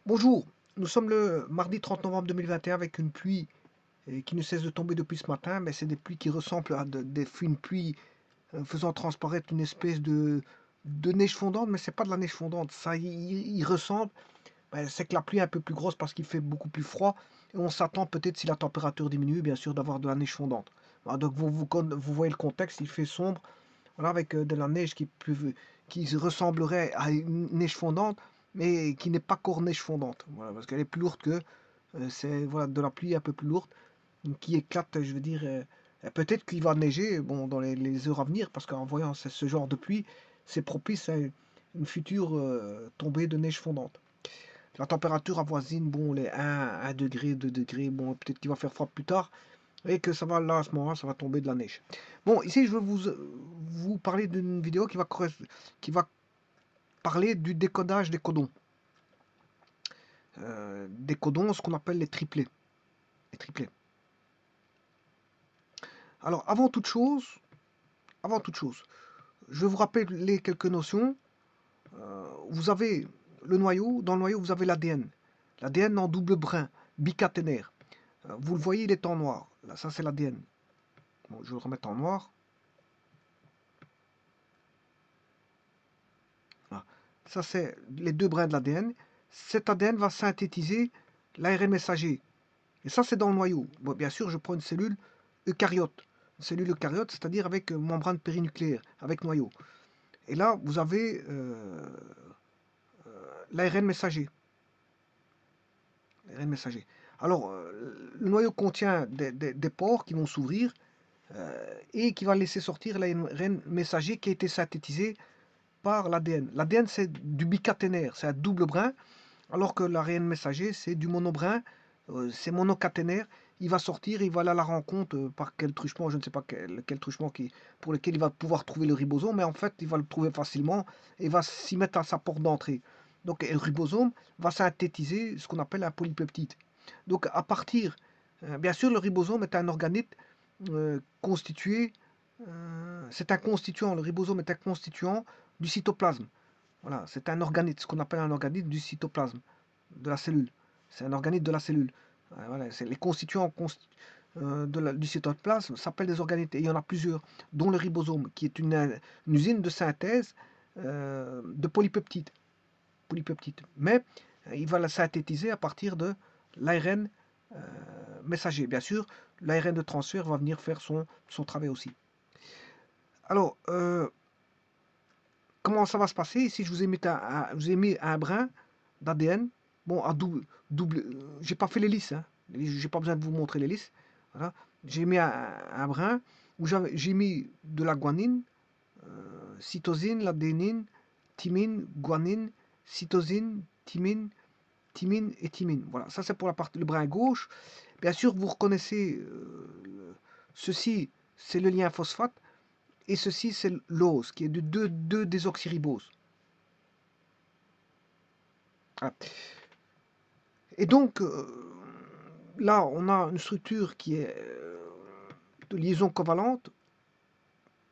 Bonjour, nous sommes le mardi 30 novembre 2021 avec une pluie qui ne cesse de tomber depuis ce matin, mais c'est des pluies qui ressemblent à une pluie faisant transparaître une espèce de neige fondante, mais c'est pas de la neige fondante, ça y ressemble. Ben, c'est que la pluie est un peu plus grosse parce qu'il fait beaucoup plus froid et on s'attend peut-être si la température diminue, bien sûr, d'avoir de la neige fondante. Voilà, donc vous voyez le contexte, il fait sombre, voilà, avec de la neige qui ressemblerait à une neige fondante, mais qui n'est pas encore neige fondante, voilà, parce qu'elle est plus lourde que c'est voilà, de la pluie un peu plus lourde, qui éclate, je veux dire. Peut-être qu'il va neiger bon, dans les heures à venir, parce qu'en voyant ce genre de pluie, c'est propice à une future tombée de neige fondante. La température avoisine bon, les 1 degré, 2 degrés, bon, peut-être qu'il va faire froid plus tard, et que ça va là à ce moment-là, ça va tomber de la neige. Bon, ici je veux vous parler d'une vidéo qui va parler du décodage des codons. Des codons, ce qu'on appelle les triplets. Les triplets. Alors, avant toute chose, je vais vous rappeler quelques notions. Vous avez le noyau, dans le noyau, vous avez l'ADN. L'ADN en double brin, bicaténaire. Vous le voyez, il est en noir. Là, ça, c'est l'ADN. Bon, je vais le remettre en noir. Voilà. Ça, c'est les deux brins de l'ADN. Cet ADN va synthétiser l'ARN messager. Et ça, c'est dans le noyau. Bon, bien sûr, je prends une cellule eucaryote. Une cellule eucaryote, c'est-à-dire avec membrane périnucléaire, avec noyau. Et là, vous avez l'ARN messager. L'ARN messager. Alors, le noyau contient des pores qui vont s'ouvrir et qui va laisser sortir l'ARN messager qui a été synthétisé par l'ADN. L'ADN, c'est du bicaténaire, c'est un double brin, alors que l'ARN messager, c'est du monobrin, c'est monocaténaire. Il va sortir, il va aller à la rencontre par quel truchement, je ne sais pas quel truchement pour lequel il va pouvoir trouver le ribosome, mais en fait, il va le trouver facilement et va s'y mettre à sa porte d'entrée. Donc, le ribosome va synthétiser ce qu'on appelle un polypeptide. Donc, à partir, bien sûr, le ribosome est un organite constitué, c'est un constituant, le ribosome est un constituant du cytoplasme. Voilà, c'est un organite, ce qu'on appelle un organite du cytoplasme, de la cellule. C'est un organite de la cellule. Voilà, c'est les constituants du cytoplasme s'appellent des organites, et il y en a plusieurs, dont le ribosome, qui est une usine de synthèse de polypeptides. Mais il va la synthétiser à partir de l'ARN messager. Bien sûr, l'ARN de transfert va venir faire son travail aussi. Alors, comment ça va se passer? Ici, je vous ai mis un brin d'ADN. Bon, à double, j'ai pas fait l'hélice, hein. J'ai pas besoin de vous montrer l'hélice. Voilà. J'ai mis un brin où j'ai mis de la guanine, cytosine, l'adénine, thymine, guanine, cytosine, thymine et thymine. Voilà, ça c'est pour la partie, le brin gauche. Bien sûr, vous reconnaissez ceci, c'est le lien phosphate. Et ceci, c'est l'ose, qui est de 2-désoxyribose. Voilà. Et donc, là, on a une structure qui est de liaison covalente,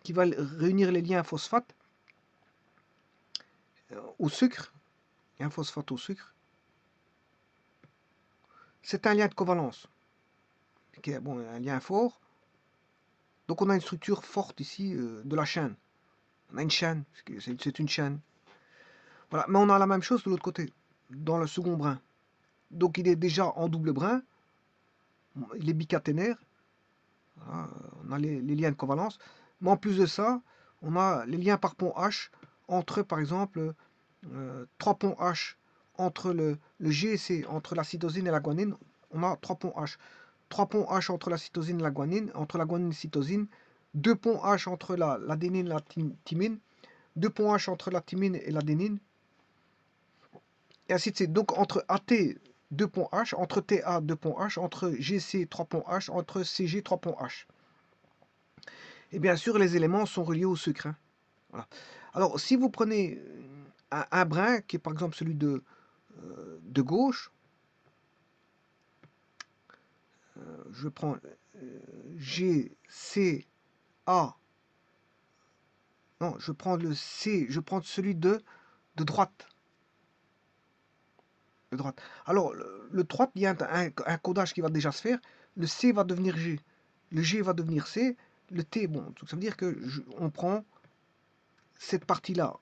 qui va réunir les liens phosphate au sucre, et un phosphate au sucre. C'est un lien de covalence, qui est bon, un lien fort. Donc, on a une structure forte ici de la chaîne. On a une chaîne, c'est une chaîne. Voilà, mais on a la même chose de l'autre côté, dans le second brin. Donc, il est déjà en double brin, il est bicaténaire. Voilà, on a les liens de covalence. Mais en plus de ça, on a les liens par pont H entre, par exemple, 3 ponts H entre le GC, entre la cytosine et la guanine. On a 3 ponts H. 3 ponts H entre la cytosine et la guanine, entre la guanine et la cytosine. 2 ponts H entre l'adénine et la thymine. 2 ponts H entre la thymine et l'adénine. Et ainsi de suite. Donc entre AT, 2 ponts H, entre TA, 2 ponts H, entre GC, 3 ponts H, entre CG, 3 ponts H. Et bien sûr, les éléments sont reliés au sucre. Hein. Voilà. Alors, si vous prenez un brin, qui est par exemple celui de gauche, je prends G, C, A. Non, je prends le C, je prends celui de droite. de droite. Alors, le droite, il y a un codage qui va déjà se faire. Le C va devenir G. Le G va devenir C. Le T, bon, donc ça veut dire que on prend cette partie-là.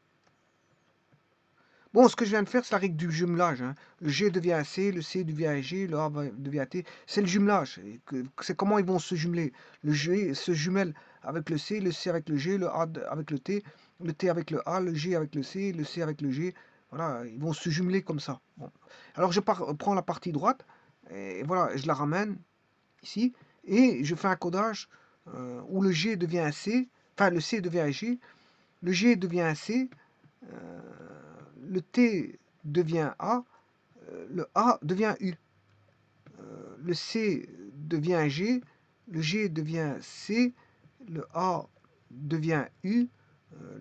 Bon, ce que je viens de faire, c'est la règle du jumelage, hein. Le G devient un C, le C devient un G, le A devient un T. C'est le jumelage. C'est comment ils vont se jumeler. Le G se jumelle avec le C avec le G, le A avec le T avec le A, le G avec le C avec le G. Voilà, ils vont se jumeler comme ça. Bon. Alors je prends la partie droite, et voilà, je la ramène ici, et je fais un codage où le G devient un C, enfin le C devient un G, le G devient un C, le T devient A, le A devient U, le C devient G, le G devient C, le A devient U,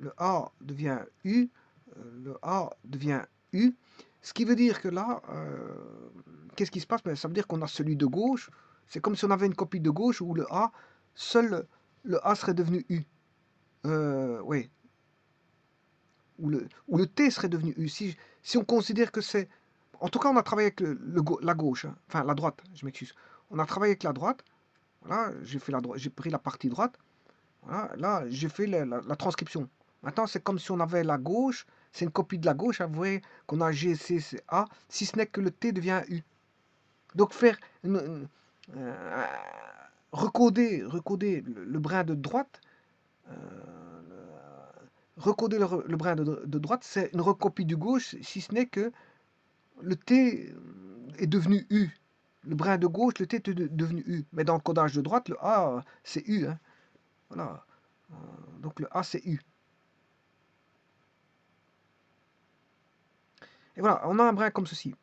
le A devient U, le A devient U. Ce qui veut dire que là, qu'est-ce qui se passe? Ben, ça veut dire qu'on a celui de gauche. C'est comme si on avait une copie de gauche où le A, seul le A serait devenu U. Oui. Ou le T serait devenu U. Si on considère que c'est... En tout cas, on a travaillé avec la gauche, hein. Enfin la droite, je m'excuse. On a travaillé avec la droite. Voilà, j'ai pris la partie droite. Voilà, là, j'ai fait la transcription. Maintenant, c'est comme si on avait la gauche, c'est une copie de la gauche, hein. Vous voyez qu'on a G, C, C, A, si ce n'est que le T devient U. Donc faire euh, recoder le brin de droite, euh, recoder le brin de droite, c'est une recopie du gauche, si ce n'est que le T est devenu U. Le brin de gauche, le T est devenu U. Mais dans le codage de droite, le A, c'est U, hein. Voilà. Donc le A, c'est U. Et voilà, on a un brin comme ceci.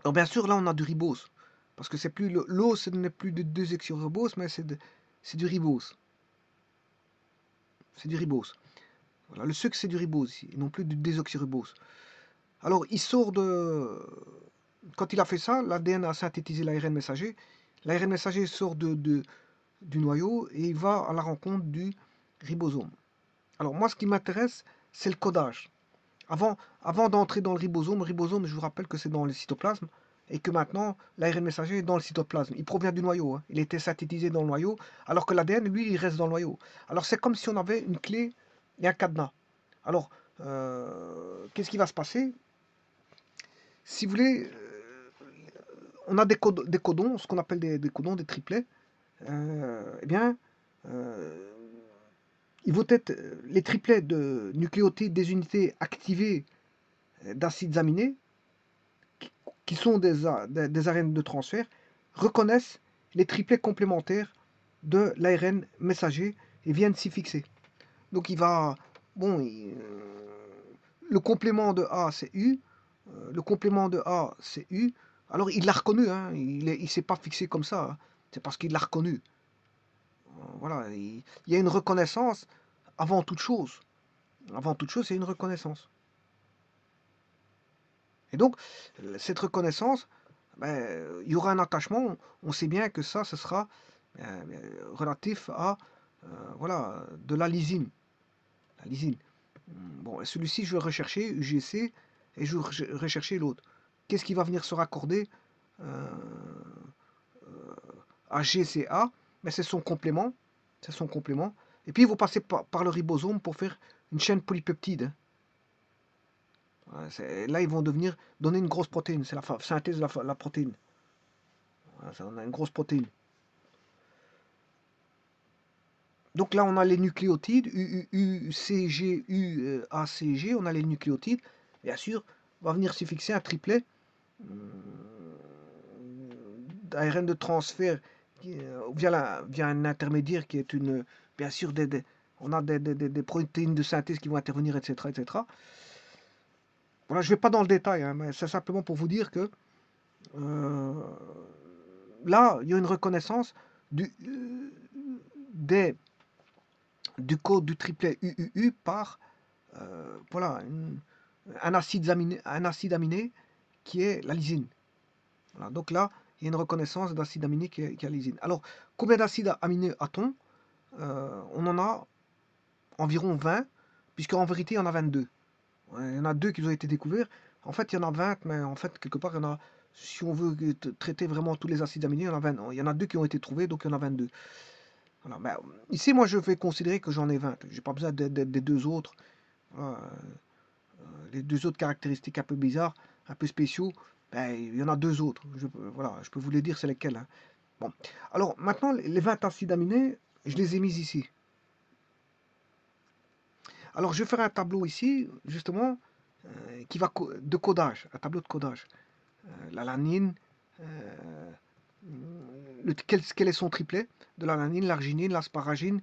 Alors bien sûr, là, on a du ribose. Parce que c'est plus l'eau, ce n'est plus de 2-hexyribose, mais c'est du ribose. C'est du ribose. Voilà, le sucre, c'est du ribose ici, et non plus du désoxyribose. Alors, il sort de... Quand il a fait ça, l'ADN a synthétisé l'ARN messager. L'ARN messager sort du noyau et il va à la rencontre du ribosome. Alors moi, ce qui m'intéresse, c'est le codage. Avant d'entrer dans le ribosome, je vous rappelle que c'est dans le cytoplasme et que maintenant, l'ARN messager est dans le cytoplasme. Il provient du noyau, hein. Il était synthétisé dans le noyau, alors que l'ADN, lui, il reste dans le noyau. Alors c'est comme si on avait une clé et un cadenas. Alors, qu'est-ce qui va se passer? Si vous voulez, on a des codons, ce qu'on appelle des codons, des triplets. Eh bien, euh, ils vont être les triplets de nucléotides des unités activées d'acides aminés, qui sont des ARN de transfert, reconnaissent les triplets complémentaires de l'ARN messager et viennent s'y fixer. Donc il va, bon, le complément de A c'est U, le complément de A c'est U. Alors il l'a reconnu, hein, il s'est pas fixé comme ça, hein. C'est parce qu'il l'a reconnu. Voilà, il y a une reconnaissance avant toute chose. Avant toute chose, c'est une reconnaissance. Et donc, cette reconnaissance, ben, il y aura un attachement. On sait bien que ça, ce sera relatif à voilà, de la lysine. La lysine. Bon, celui-ci, je vais rechercher UGC et je vais rechercher l'autre. Qu'est-ce qui va venir se raccorder euh, à GCA? Mais c'est son complément. C'est son complément. Et puis, ils vont passer par le ribosome pour faire une chaîne polypeptide. Là, ils vont donner une grosse protéine. C'est la synthèse de la protéine. Voilà, ça, on a une grosse protéine. Donc là, on a les nucléotides, UCG, UACG, on a les nucléotides. Bien sûr, va venir s'y fixer un triplet d'ARN de transfert via un intermédiaire qui est une... Bien sûr, on a des protéines de synthèse qui vont intervenir, etc. etc. Voilà, je ne vais pas dans le détail, hein, mais c'est simplement pour vous dire que là, il y a une reconnaissance des du code du triplet UUU par voilà, un acide aminé qui est la lysine. Voilà, donc là, il y a une reconnaissance d'acide aminé qui est la lysine. Alors, combien d'acides aminés a-t-on? On en a environ 20, puisqu'en vérité, il y en a 22. Il y en a 2 qui ont été découverts. En fait, il y en a 20, mais en fait, quelque part, il y en a, si on veut traiter vraiment tous les acides aminés, il y en a 20, il y en a 2 qui ont été trouvés, donc il y en a 22. Voilà, ben, ici, moi, je vais considérer que j'en ai 20. J'ai pas besoin des deux autres. Voilà, les deux autres caractéristiques un peu bizarres, un peu spéciaux, ben, il y en a deux autres. Voilà, je peux vous les dire, c'est lesquels, hein. Bon. Alors, maintenant, les 20 acides aminés, je les ai mis ici. Alors, je vais faire un tableau ici, justement, qui va de codage, un tableau de codage. L'alanine, euh, quel est son triplet de l'alanine, l'arginine, l'asparagine,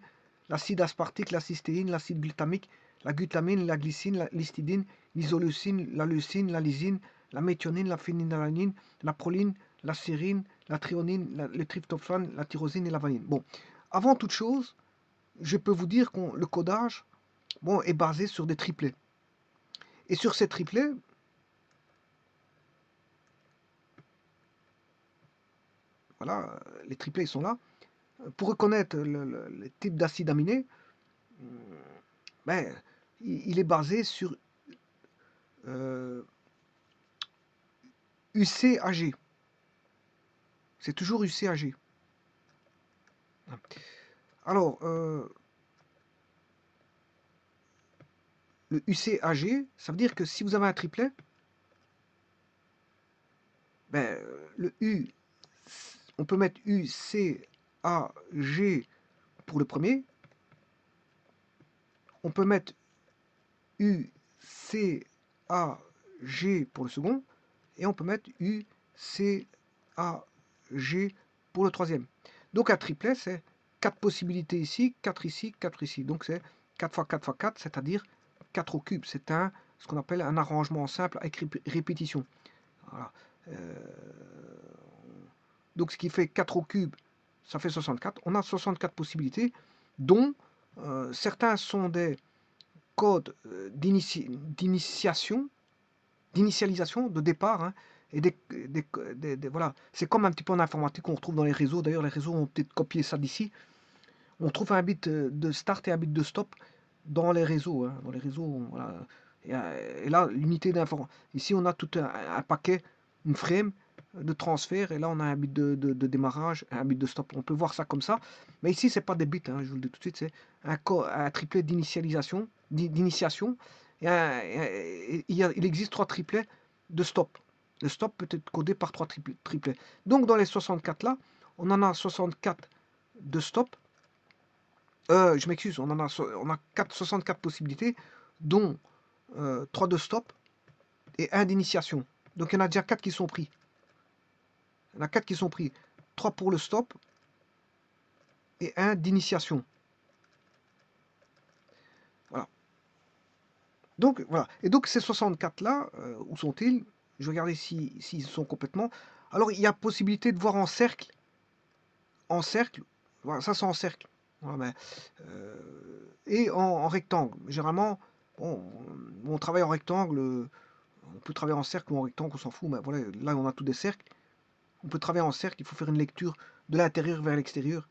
l'acide aspartique, l'acystéine, l'acide glutamique, la glutamine, la glycine, l'histidine, l'isoleucine, la leucine, la lysine, la méthionine, la phénylalanine, la proline, la sérine, la thréonine, le tryptophane, la tyrosine et la valine. Bon, avant toute chose, je peux vous dire que le codage, bon, est basé sur des triplets. Et sur ces triplets, voilà, les triplets ils sont là. Pour reconnaître le type d'acide aminé, ben, il est basé sur UCAG. C'est toujours UCAG. Alors, le UCAG, ça veut dire que si vous avez un triplet, ben, le U, on peut mettre UCAG pour le premier, on peut mettre UCAG pour le second, et on peut mettre UCAG pour le troisième. Donc un triplet, c'est 4 possibilités ici, 4 ici, 4 ici. Donc c'est 4 fois 4 fois 4, c'est-à-dire 4 au cube. C'est ce qu'on appelle un arrangement simple avec répétition. Voilà. Donc ce qui fait 4 au cube, ça fait 64. On a 64 possibilités, dont certains sont des codes d'initialisation, de départ, hein, et voilà. C'est comme un petit peu en informatique qu'on retrouve dans les réseaux. D'ailleurs, les réseaux ont peut-être copié ça d'ici. On trouve un bit de start et un bit de stop dans les réseaux, hein. Dans les réseaux, voilà. Et là, l'unité d'information. Ici, on a tout un paquet, une frame de transfert, et là, on a un bit de démarrage, un bit de stop. On peut voir ça comme ça. Mais ici, c'est pas des bits, hein, je vous le dis tout de suite, c'est un triplet d'initialisation, d'initiation. Il existe 3 triplets de stop. Le stop peut être codé par 3 triplets. Donc, dans les 64 là, on en a 64 de stop. Je m'excuse, on a 64 possibilités, dont 3 de stop et 1 d'initiation. Donc il y en a déjà 4 qui sont pris. Il y en a 4 qui sont pris. 3 pour le stop et 1 d'initiation. Voilà. Donc voilà. Et donc ces 64 là, où sont-ils? Je vais regarder s'ils sont complètement. Alors il y a possibilité de voir en cercle. En cercle. Voilà, ça c'est en cercle. Voilà, mais, et en rectangle. Généralement, bon, on travaille en rectangle. On peut travailler en cercle ou en rectangle, on s'en fout, mais voilà, là on a tous des cercles. On peut travailler en cercle, il faut faire une lecture de l'intérieur vers l'extérieur.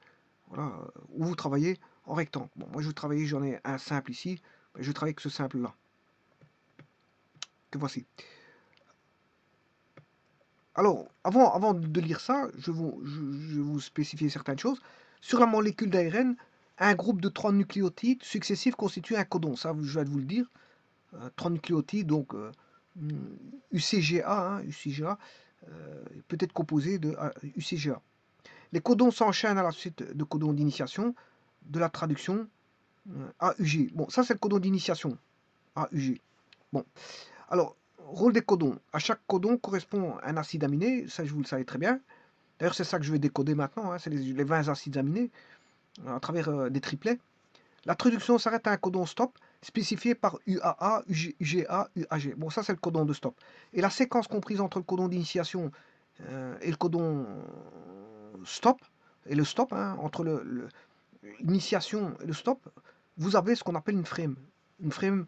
Voilà, où vous travaillez en rectangle. Bon, moi je vais travailler, j'en ai un simple ici, je vais travailler avec ce simple là. Que voici. Alors, avant de lire ça, je vais vous spécifier certaines choses. Sur la molécule d'ARN, un groupe de 3 nucléotides successifs constitue un codon. Ça, je vais vous le dire. 3 nucléotides, donc UCGA, hein, UCGA peut être composé de UCGA. Les codons s'enchaînent à la suite de codons d'initiation, de la traduction AUG. Bon, ça c'est le codon d'initiation, AUG. Bon, alors, rôle des codons. À chaque codon correspond un acide aminé, ça je vous le savez très bien. D'ailleurs, c'est ça que je vais décoder maintenant, hein, c'est les 20 acides aminés à travers des triplets. La traduction s'arrête à un codon stop spécifié par UAA, UGA, UAG. Bon, ça c'est le codon de stop. Et la séquence comprise entre le codon d'initiation et le codon stop, et le stop, hein, entre l'initiation et le stop, vous avez ce qu'on appelle une frame. Une frame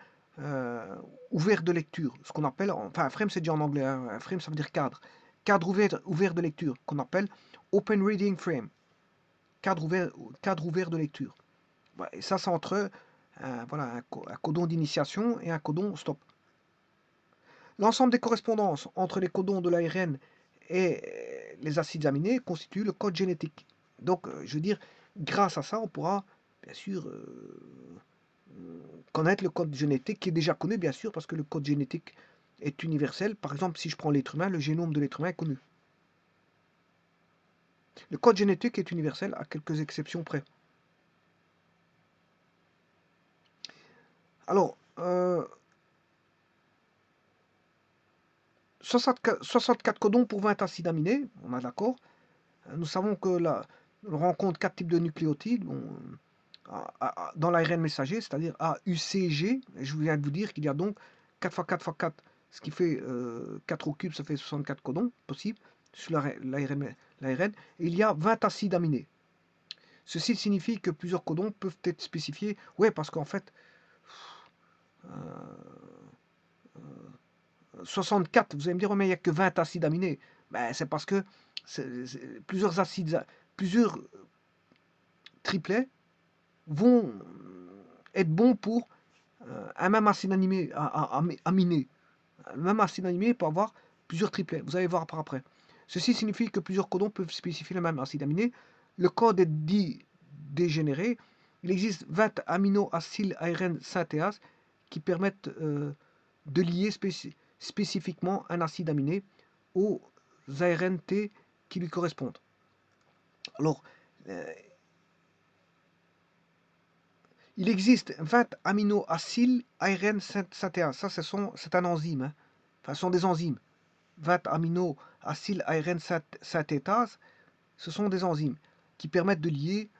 ouverte de lecture. Ce qu'on appelle, enfin, un frame c'est dit en anglais, hein, un frame ça veut dire cadre. Cadre ouvert de lecture, qu'on appelle Open Reading Frame. Cadre ouvert de lecture. Voilà, et ça, c'est entre voilà, un codon d'initiation et un codon stop. L'ensemble des correspondances entre les codons de l'ARN et les acides aminés constitue le code génétique. Donc, je veux dire, grâce à ça, on pourra, bien sûr, connaître le code génétique qui est déjà connu, bien sûr, parce que le code génétique est universel. Par exemple, si je prends l'être humain, le génome de l'être humain est connu. Le code génétique est universel à quelques exceptions près. Alors, 64 codons pour 20 acides aminés, on est d'accord. Nous savons que on rencontre 4 types de nucléotides dans l'ARN messager, c'est-à-dire AUCG. Et je viens de vous dire qu'il y a donc 4 fois 4 fois 4, ce qui fait 4 au cube, ça fait 64 codons possibles sur l'ARN. Et il y a 20 acides aminés. Ceci signifie que plusieurs codons peuvent être spécifiés. Oui, parce qu'en fait, 64, vous allez me dire, mais il n'y a que 20 acides aminés. Ben, c'est parce que plusieurs triplets vont être bons pour un même acide aminé. Un même acide aminé peut avoir plusieurs triplets. Vous allez voir par après. Ceci signifie que plusieurs codons peuvent spécifier le même acide aminé. Le code est dit dégénéré. Il existe 20 aminoacyles ARN synthèse qui permettent de lier spécifiquement un acide aminé aux ARNT qui lui correspondent. Alors, il existe 20 aminoacyles ARN synthèse. Ça, c'est un enzyme. Hein. Enfin, ce sont des enzymes. 20 aminoacyles ARN synthétase, ce sont des enzymes qui permettent de lier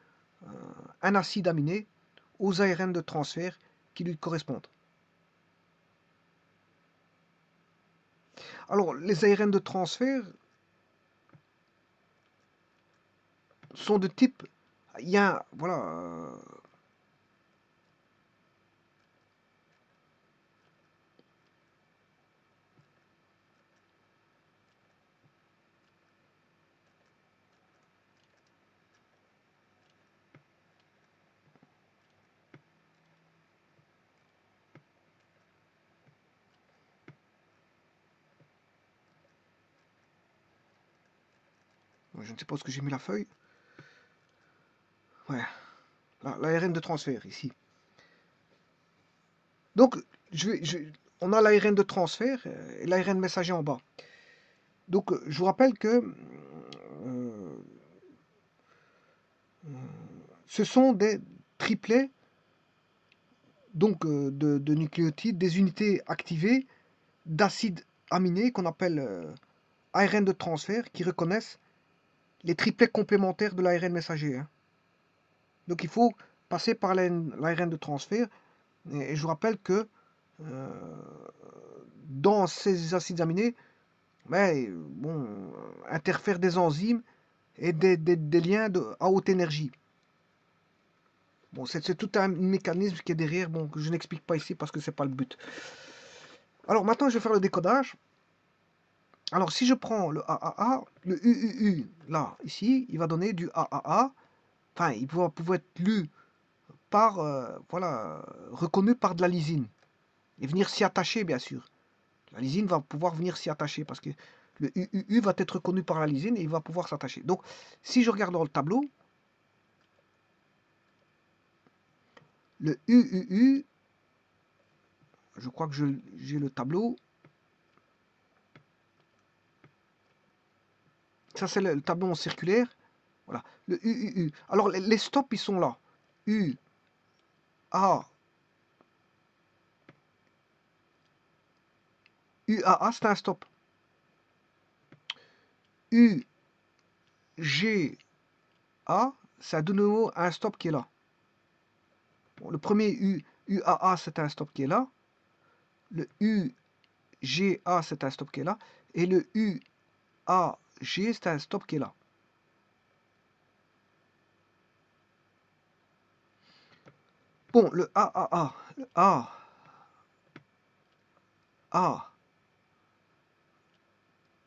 un acide aminé aux ARN de transfert qui lui correspondent. Alors, les ARN de transfert sont de type... Il y a, voilà... je ne sais pas où j'ai mis la feuille. Ouais, l'ARN de transfert, ici. Donc, on a l'ARN de transfert et l'ARN messager en bas. Donc, je vous rappelle que ce sont des triplets donc, de nucléotides, des unités activées d'acides aminés qu'on appelle ARN de transfert qui reconnaissent les triplets complémentaires de l'ARN messager. Hein. Donc, il faut passer par l'ARN de transfert. Et je vous rappelle que dans ces acides aminés, interfèrent des enzymes et des liens à haute énergie. Bon, c'est tout un mécanisme qui est derrière, que je n'explique pas ici parce que c'est pas le but. Alors maintenant, je vais faire le décodage. Alors si je prends le AAA, le UUU, là, ici, il va donner du AAA. Enfin, il va pouvoir être lu par, reconnu par de la lysine. Et venir s'y attacher, bien sûr. La lysine va pouvoir venir s'y attacher parce que le UUU va être reconnu par la lysine et il va pouvoir s'attacher. Donc, si je regarde dans le tableau, le UUU, je crois que j'ai le tableau. Ça, c'est le tableau en circulaire. Voilà, le UUU. Alors, les stops, ils sont là. U, A, UAA, c'est un stop. U, G, A, c'est de nouveau un stop qui est là. Bon, le premier UAA, c'est un stop qui est là. Le UGA, c'est un stop qui est là. Et le UAG, c'est un stop qui est là. Bon, le AAA, le A, A,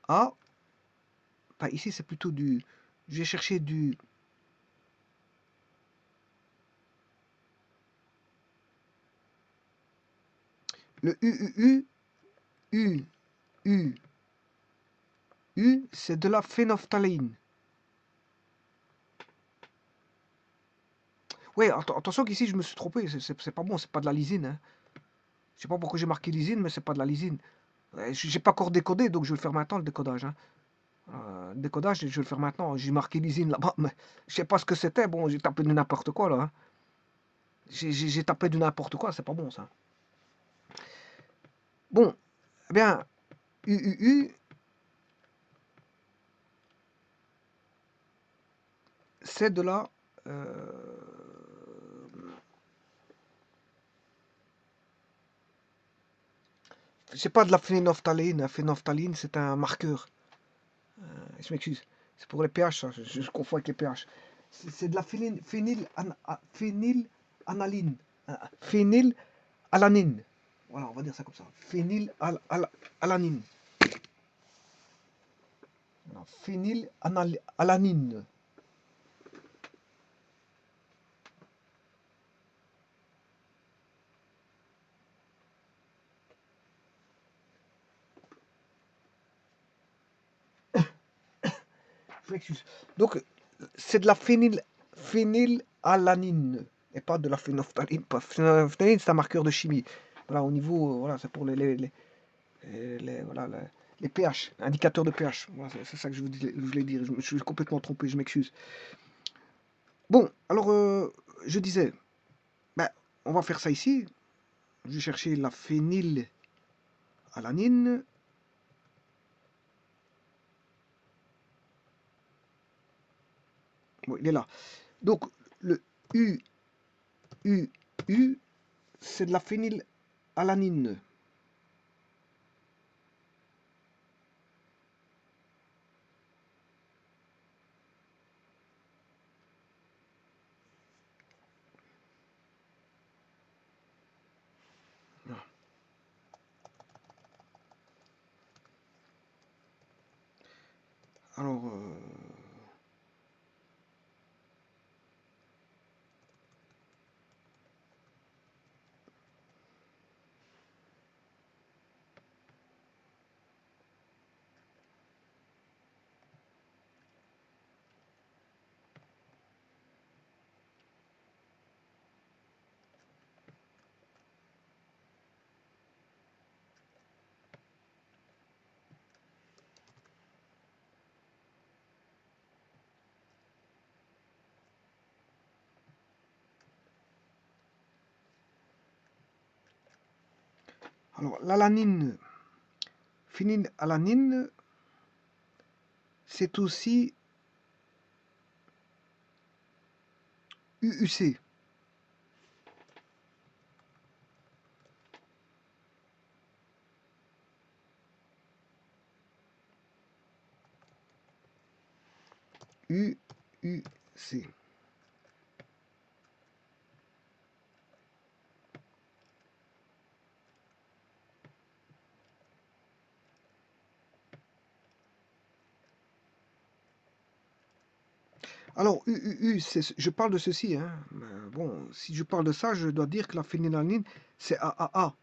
A, enfin ici c'est plutôt du, je vais chercher du, le UUU, U, U, c'est de la phénophtaléine. Oui, attention qu'ici je me suis trompé, c'est pas bon, c'est pas de la lysine, hein. Je sais pas pourquoi j'ai marqué lysine, mais c'est pas de la lysine. J'ai pas encore décodé, donc je vais le faire maintenant, le décodage, hein. Décodage, je vais le faire maintenant. J'ai marqué lysine là-bas, mais je sais pas ce que c'était. Bon, j'ai tapé du n'importe quoi, là, hein. J'ai tapé du n'importe quoi, c'est pas bon, ça. Bon, eh bien, UUU, c'est de la... c'est pas de la phénylphtaléine. La phénylphtaléine, c'est un marqueur. Je m'excuse. C'est pour les pH, ça. Je confonds avec les pH. C'est de la phénylanaline. Phénylalanine. Voilà, on va dire ça comme ça. Phénylalanine. Phénylalanine. Je m'excuse. Donc, c'est de la phénylalanine et pas de la phénophtaline. Phénophtaline, c'est un marqueur de chimie. Voilà, au niveau, voilà, c'est pour voilà, les pH, indicateurs de pH. Voilà, c'est ça que je voulais dire. Je suis complètement trompé, je m'excuse. Bon, alors, je disais, ben, on va faire ça ici. Je vais chercher la phénylalanine. Bon, il est là. Donc, le U, c'est de la phénylalanine. Alors, l'alanine, phénylalanine, c'est aussi UUC. UUC. Alors, UUU, je parle de ceci, hein. Bon, si je parle de ça, je dois dire que la phénylalanine, c'est AAA.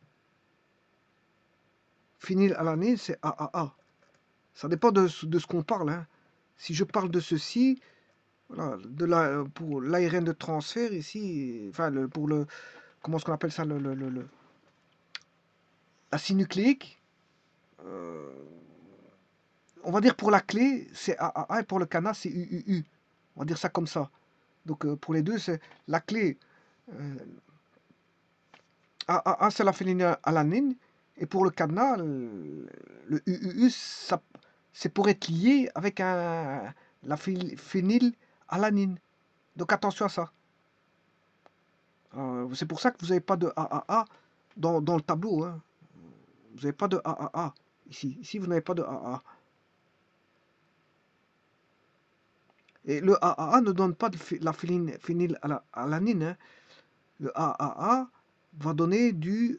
Phénylalanine, c'est AAA. Ça dépend de ce qu'on parle, hein. Si je parle de ceci, voilà, pour l'ARN de transfert ici, enfin, pour le, comment est-ce qu'on appelle ça, l'acide nucléique, euh, on va dire pour la clé, c'est AAA et pour le canal, c'est UUU. On va dire ça comme ça. Donc, pour les deux, c'est la clé. euh, AAA, c'est la phénylalanine. Et pour le cadenas, le UUU, c'est pour être lié avec la phénylalanine. Donc attention à ça. C'est pour ça que vous n'avez pas de AAA dans le tableau, hein. Vous n'avez pas de AAA ici. Ici, vous n'avez pas de AAA. Et le AAA ne donne pas de la phénylalanine, hein. Le AAA va donner de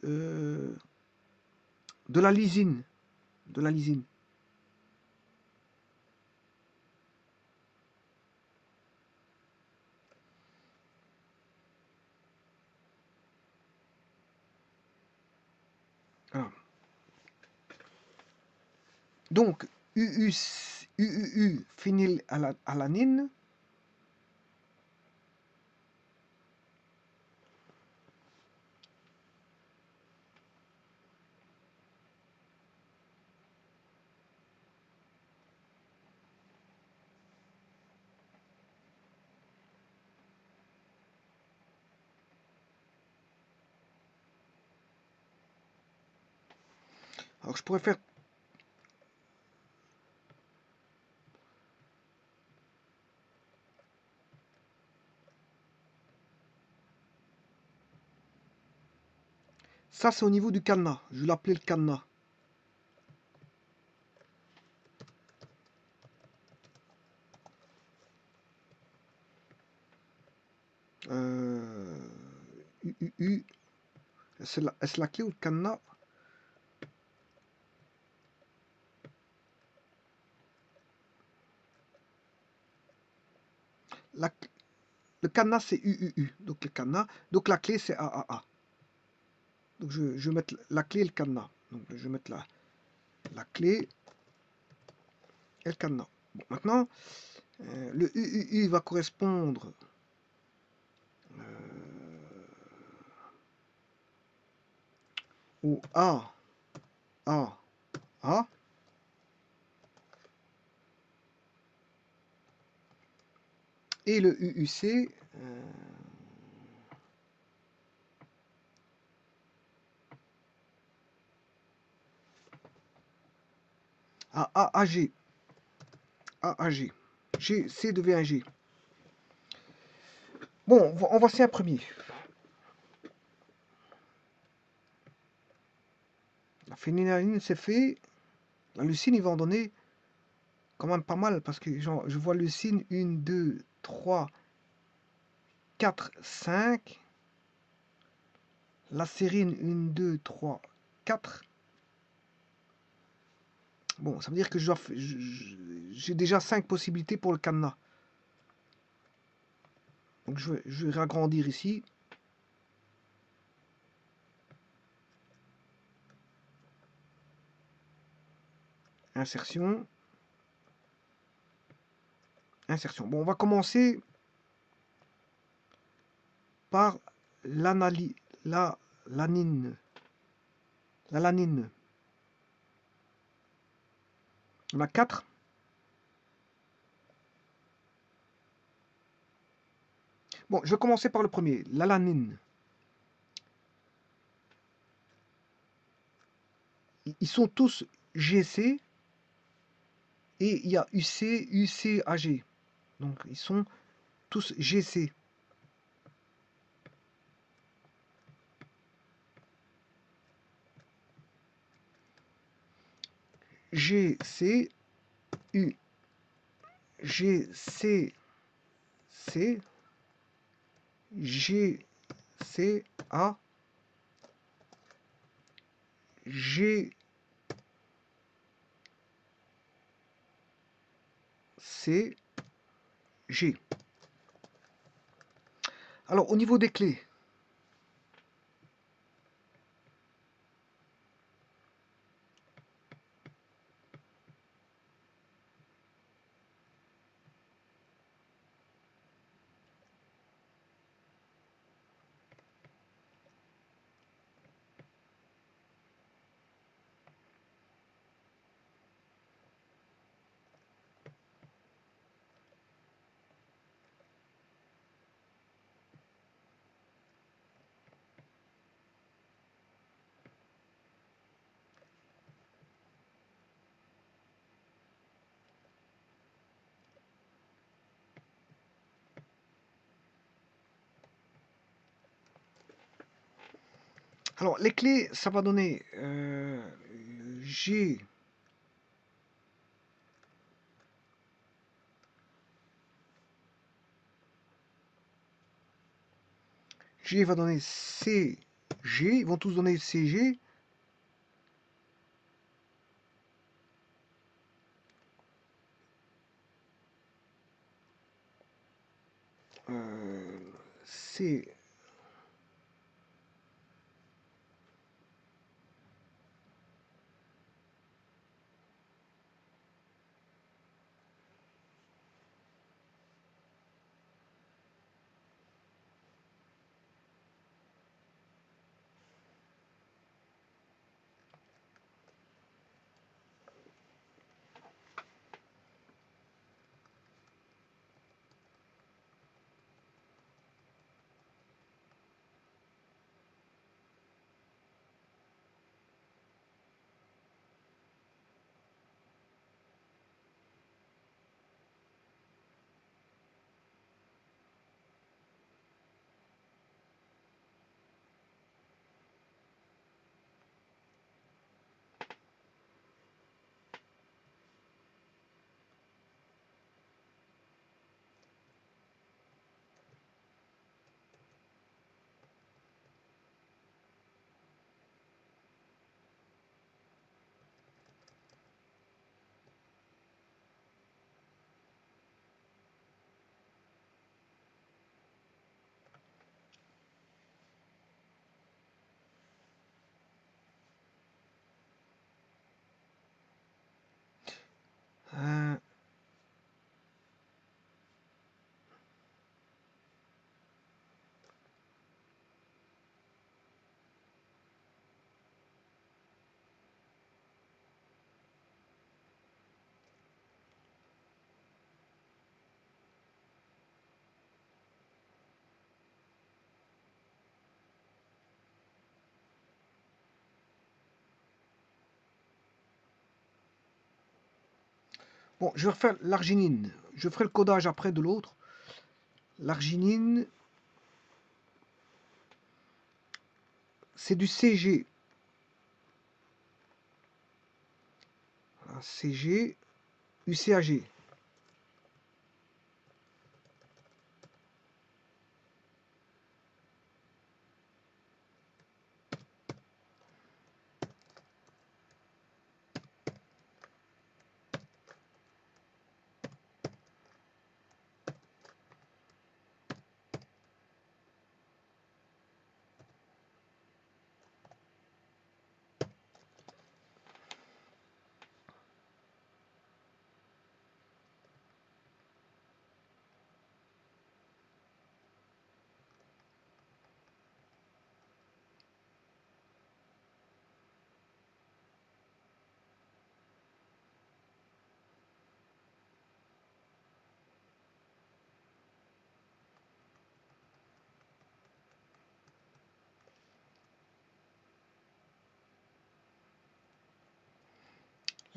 la lysine. De la lysine. Ah. Donc, UUU phénylalanine. Alors, je pourrais faire... Ça, c'est au niveau du cadenas. Je vais l'appeler le cadenas. UUU. Est-ce la clé ou le cadenas? Le cadenas, c'est UUU. Donc, le cadenas. Donc, la clé, c'est AAA. Donc, je vais mettre la clé et le cadenas. Donc, je vais mettre la clé et le cadenas. Bon, maintenant, le UUU va correspondre au A, A, A. Et le UUC, à AAG. AAG. G, C devient G. Bon, en voici un premier. La phénylalanine, c'est fait. La leucine, il va en donner quand même pas mal parce que genre, je vois leucine 1, 2, 3, 4, 5. La sérine 1, 2, 3, 4. Bon, ça veut dire que j'ai déjà 5 possibilités pour le cadenas. Donc je vais agrandir ici. Insertion. Insertion. Bon, on va commencer par l'anine. La lanine. On a 4. Bon, je vais commencer par le premier, l'alanine. Ils sont tous GC et il y a UC, UCAG. Donc ils sont tous GC. GC, U, GC, C, GC, A, G, C, G. Alors au niveau des clés, alors les clés, ça va donner G, G va donner CG, ils vont tous donner CG. C, Bon, je vais refaire l'arginine. Je ferai le codage après de l'autre. L'arginine, c'est du CG. CG, UCAG.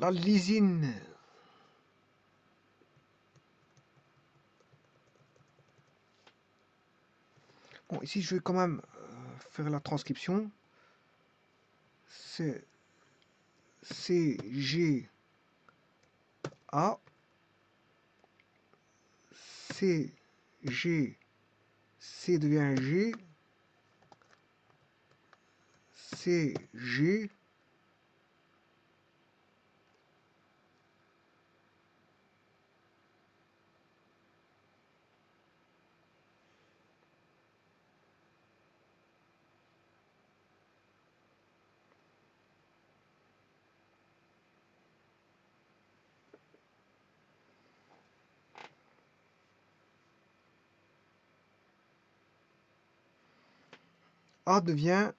La lysine. Bon, ici, je vais quand même faire la transcription. C'est CGA, CG, C devient G, CG, A devient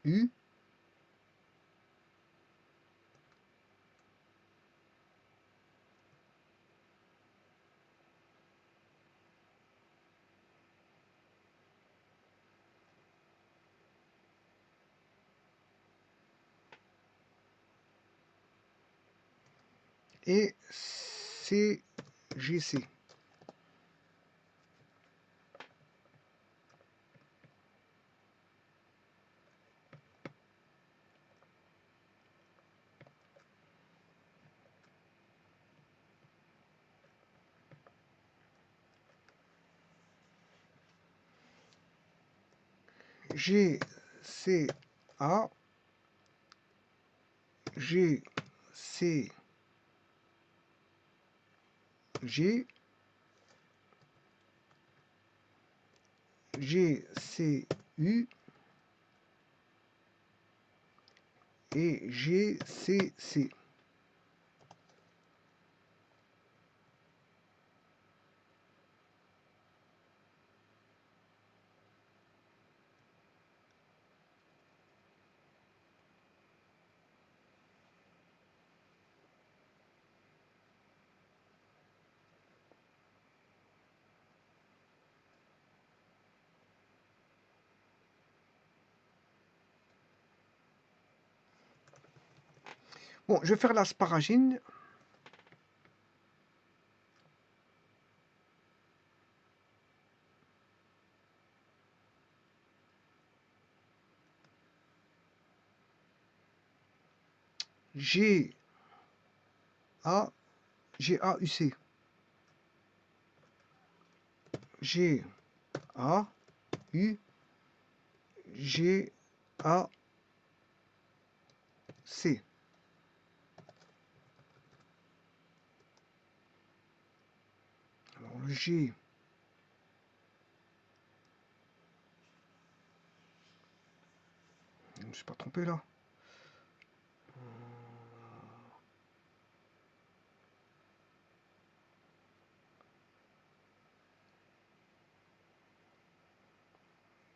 U, et CGC. GCA, GCG, GCU et GCC. Bon, je vais faire l'asparagine. GA, GAUC. GA, U, GA, C. Alors le G, je ne me suis pas trompé là.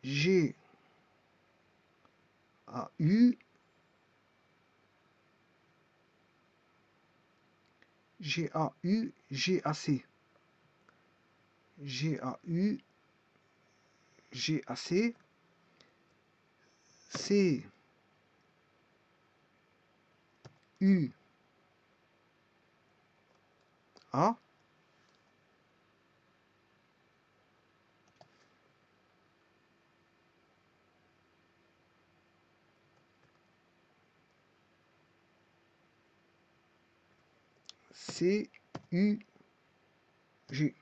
G, A, U, G, A, U, G, A, C. G, A, U, G, A, C. C, U, A. C, U, G.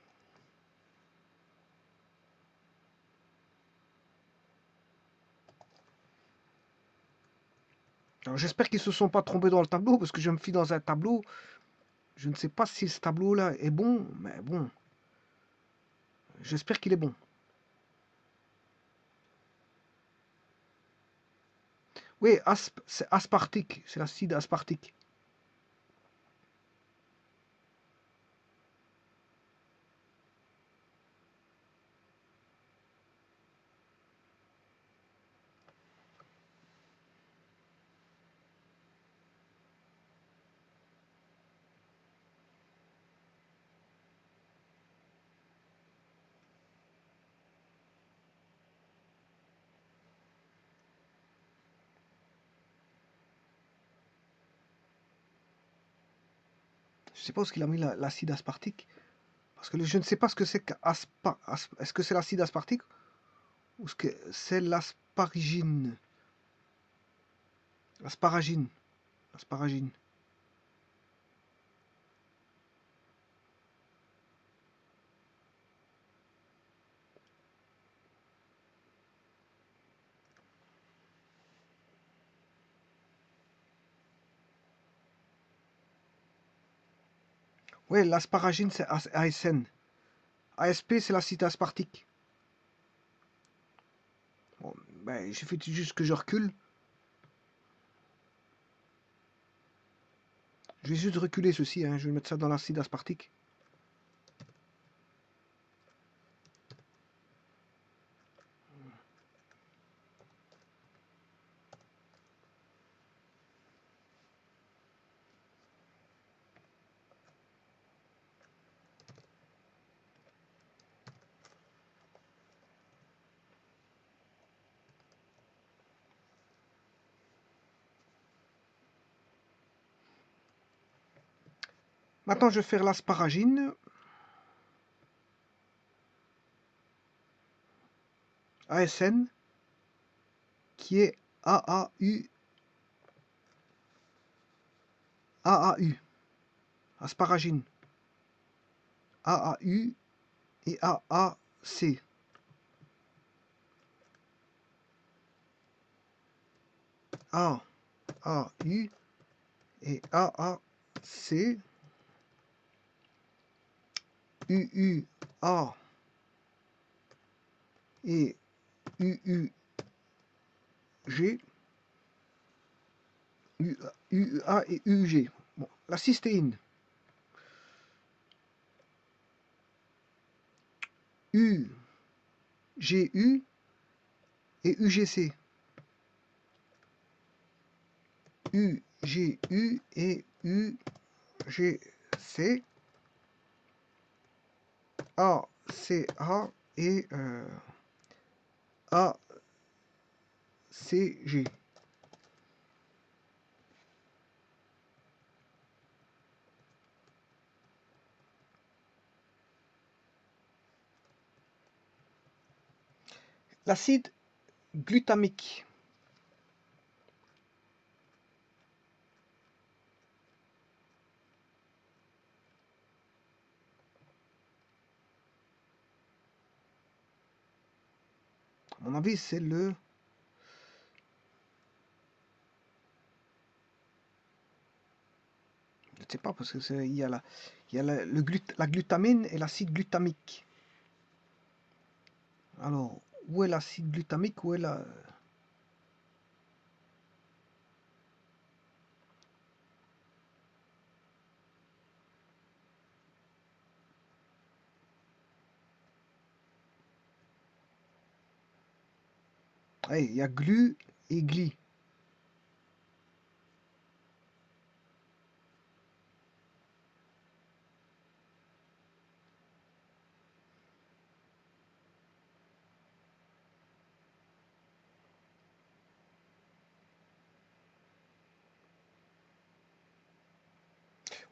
Alors j'espère qu'ils ne se sont pas trompés dans le tableau, parce que je me fie dans un tableau. Je ne sais pas si ce tableau-là est bon, mais bon, j'espère qu'il est bon. Oui, c'est aspartique, c'est l'acide aspartique. Je ne sais pas où est-ce qu'il a mis l'acide aspartique. Parce que je ne sais pas ce que c'est est-ce que c'est l'acide aspartique ou ce que c'est l'asparagine. L'asparagine. L'asparagine. Oui, l'asparagine, c'est ASN. ASP, c'est l'acide aspartique. Bon, ben, il suffit juste que je recule. Je vais juste reculer ceci, hein. Je vais mettre ça dans l'acide aspartique. Maintenant, je vais faire l'asparagine. ASN, qui est AAU. AAU. Asparagine. AAU et AAC. AAU et AAC. UUA et UUG. UUA et UG. Bon, la cystéine. UGU et UGC. UGU et UGC. ACA et ACG. L'acide glutamique. À mon avis, c'est le... Je ne sais pas, parce que il y a la glutamine et l'acide glutamique. Alors, où est l'acide glutamique? Où est la... Ah, il y a glu et gli.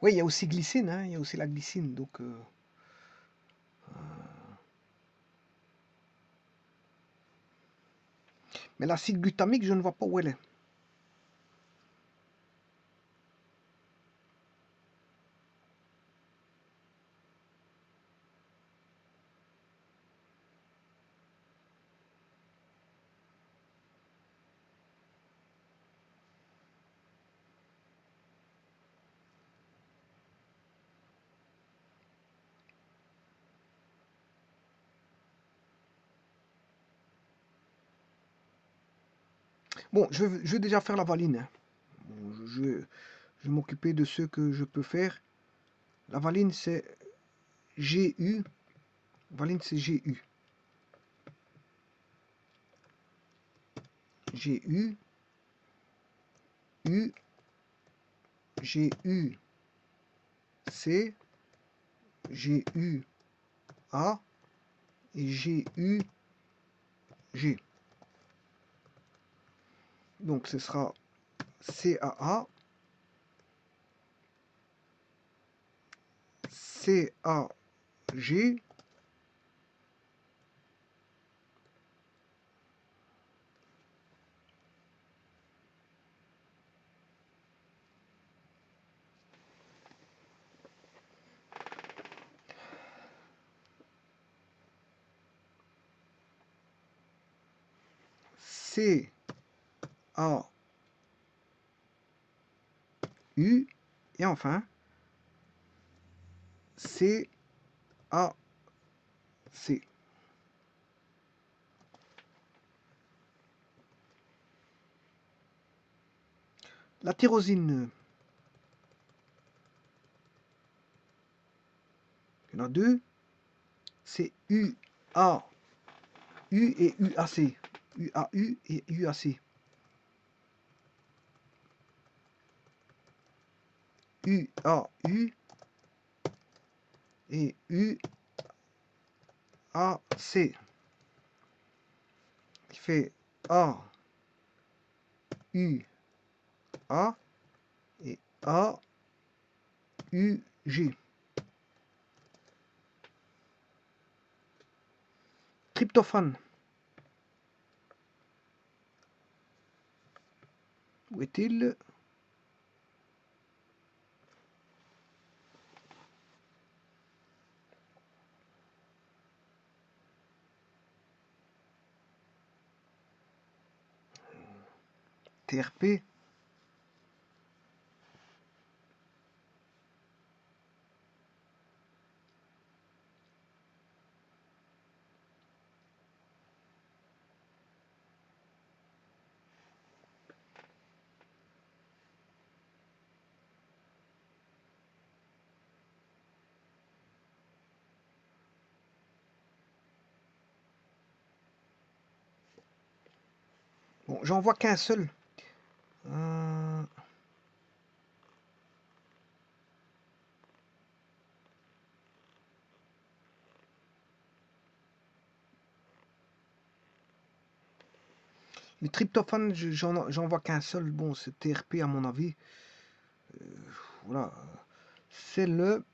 Oui, il y a aussi glycine, hein, il y a aussi la glycine. Donc, mais l'acide glutamique, je ne vois pas où elle est. Bon, je vais déjà faire la valine, hein. Bon, je vais m'occuper de ce que je peux faire. La valine, c'est GU. Valine, c'est GU. GU, U, GU, C, GU, A et GU, G. Donc, ce sera CAA, CAG, C, A, U, et enfin C, A, C. La tyrosine, il y en a deux. C'est UA, U et UAC. UAU et UAC. UAU et UAC. Qui fait A, U, A et A, U, G. Tryptophane. Où est-il? TRP. Bon, j'en vois qu'un seul. Euh, Le tryptophane, j'en vois qu'un seul. Bon, c'est TRP à mon avis. Voilà. C'est le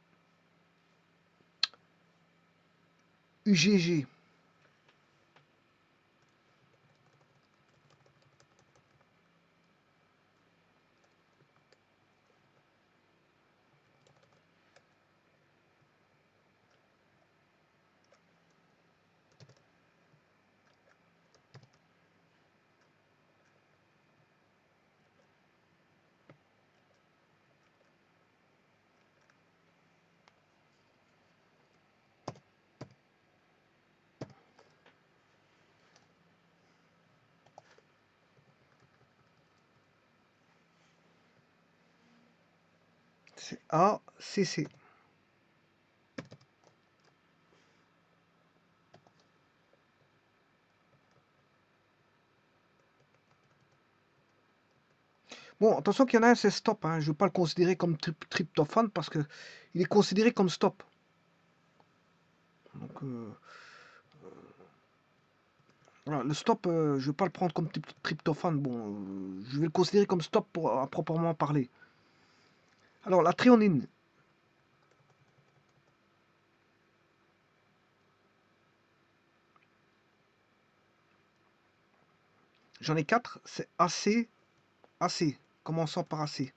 UGG. C'est ACC. Bon, attention qu'il y en a un, c'est stop, hein. Je ne veux pas le considérer comme tryptophane parce que il est considéré comme stop. Donc, voilà, le stop, je ne vais pas le prendre comme tryptophane. Bon, je vais le considérer comme stop pour, à proprement parler. Alors, la thréonine. j'en ai 4, c'est AC, AC, commençant par AC.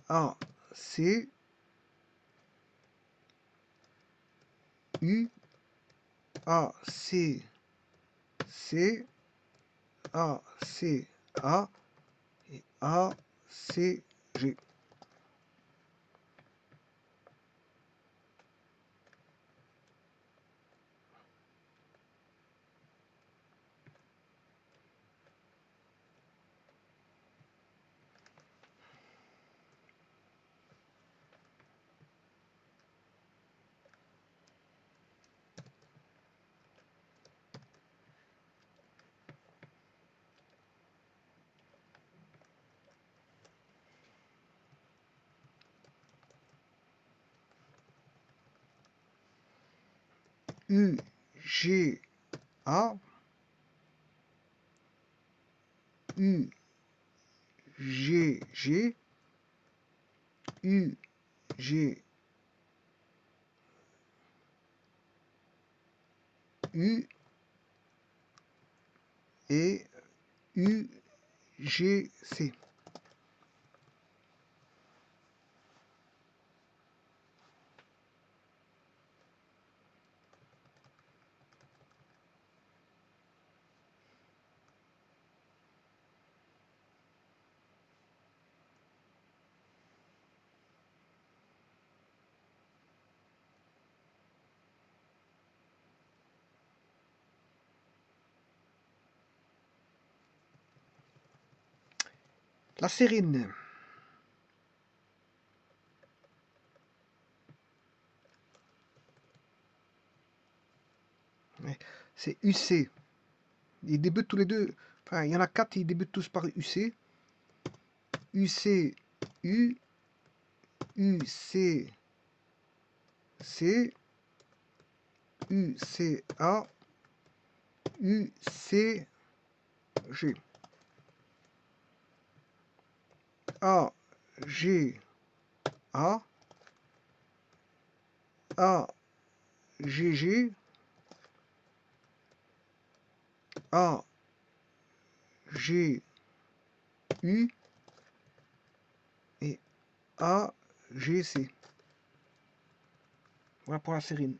A, C, U, A, C, C, A, C, A, et A, C, G. U, G, A, U, G, G, U, G, U et U, G, C. La sérine. C'est UC. Ils débutent tous les deux. Enfin, il y en a 4, ils débutent tous par UC. UC, U, UC, C, UCA, UC, G. A, G, A, A, G, G, A, G, U et A, G, C. Voilà pour la sérine.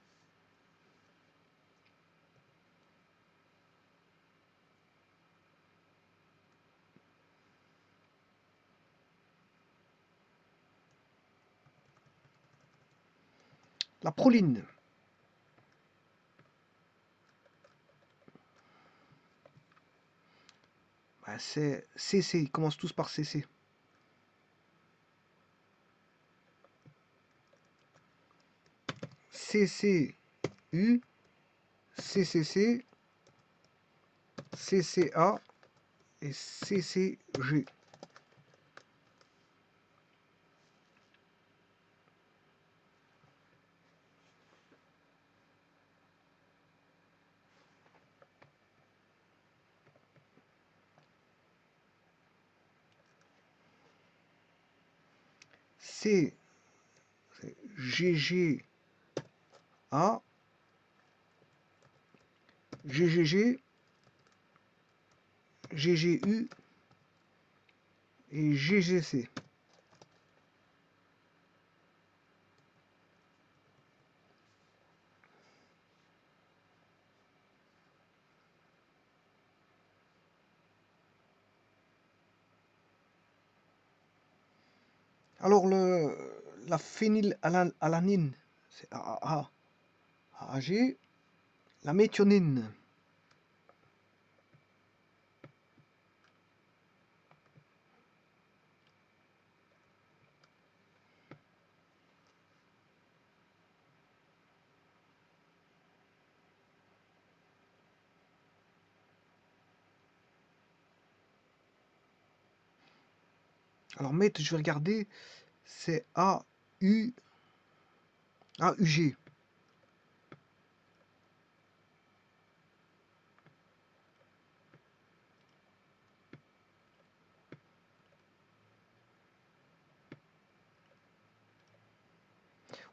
La proline. Ben, c'est CC, ils commencent tous par CC. CC, U, CCC, CCA et CCG. C, GG, A, GGG, GGU et GGC. Alors la phénylalanine, c'est AAA, AAG. La méthionine. Alors méth, je vais regarder, c'est AU, AUG.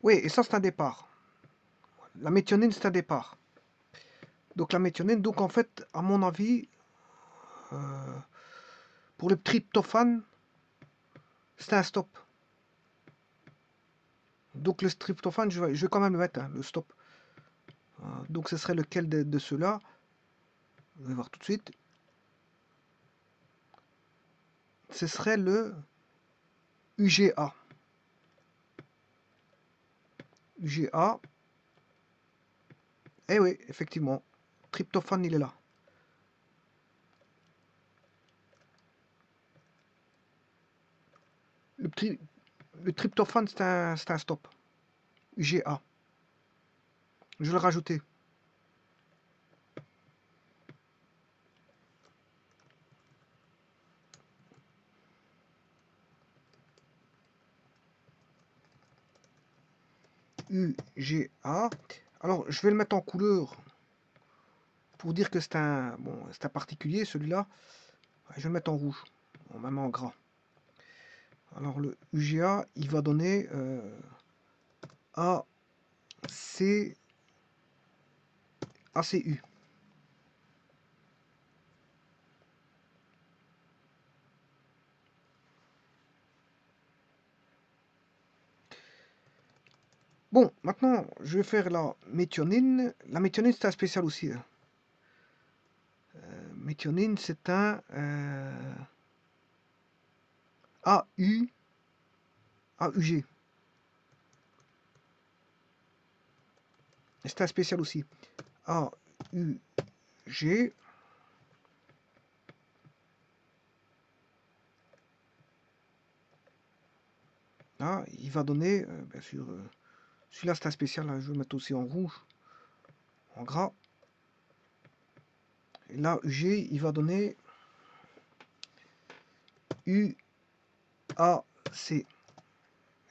Oui, et ça c'est un départ. La méthionine c'est un départ. Donc la méthionine, donc en fait, à mon avis, euh, pour le tryptophane, c'est un stop. Donc le tryptophane, je vais quand même le mettre, hein, le stop. Donc ce serait lequel de ceux-là? On va voir tout de suite. Ce serait le UGA. UGA. Eh oui, effectivement. Tryptophane, il est là. Le, le tryptophane, c'est un stop. UGA. Je vais le rajouter. UGA. Alors, je vais le mettre en couleur pour dire que c'est un, bon, c'est un particulier, celui-là. Je vais le mettre en rouge, même en gras. Alors, le UGA, il va donner AC, ACU. Bon, maintenant, je vais faire la méthionine. La méthionine, c'est un spécial aussi, hein. Méthionine, c'est un AU, AUG. C'est un spécial aussi. AUG. Là, il va donner, bien sûr, celui-là c'est un spécial, hein, je vais le mettre aussi en rouge, en gras. Et là, UG, il va donner UAC.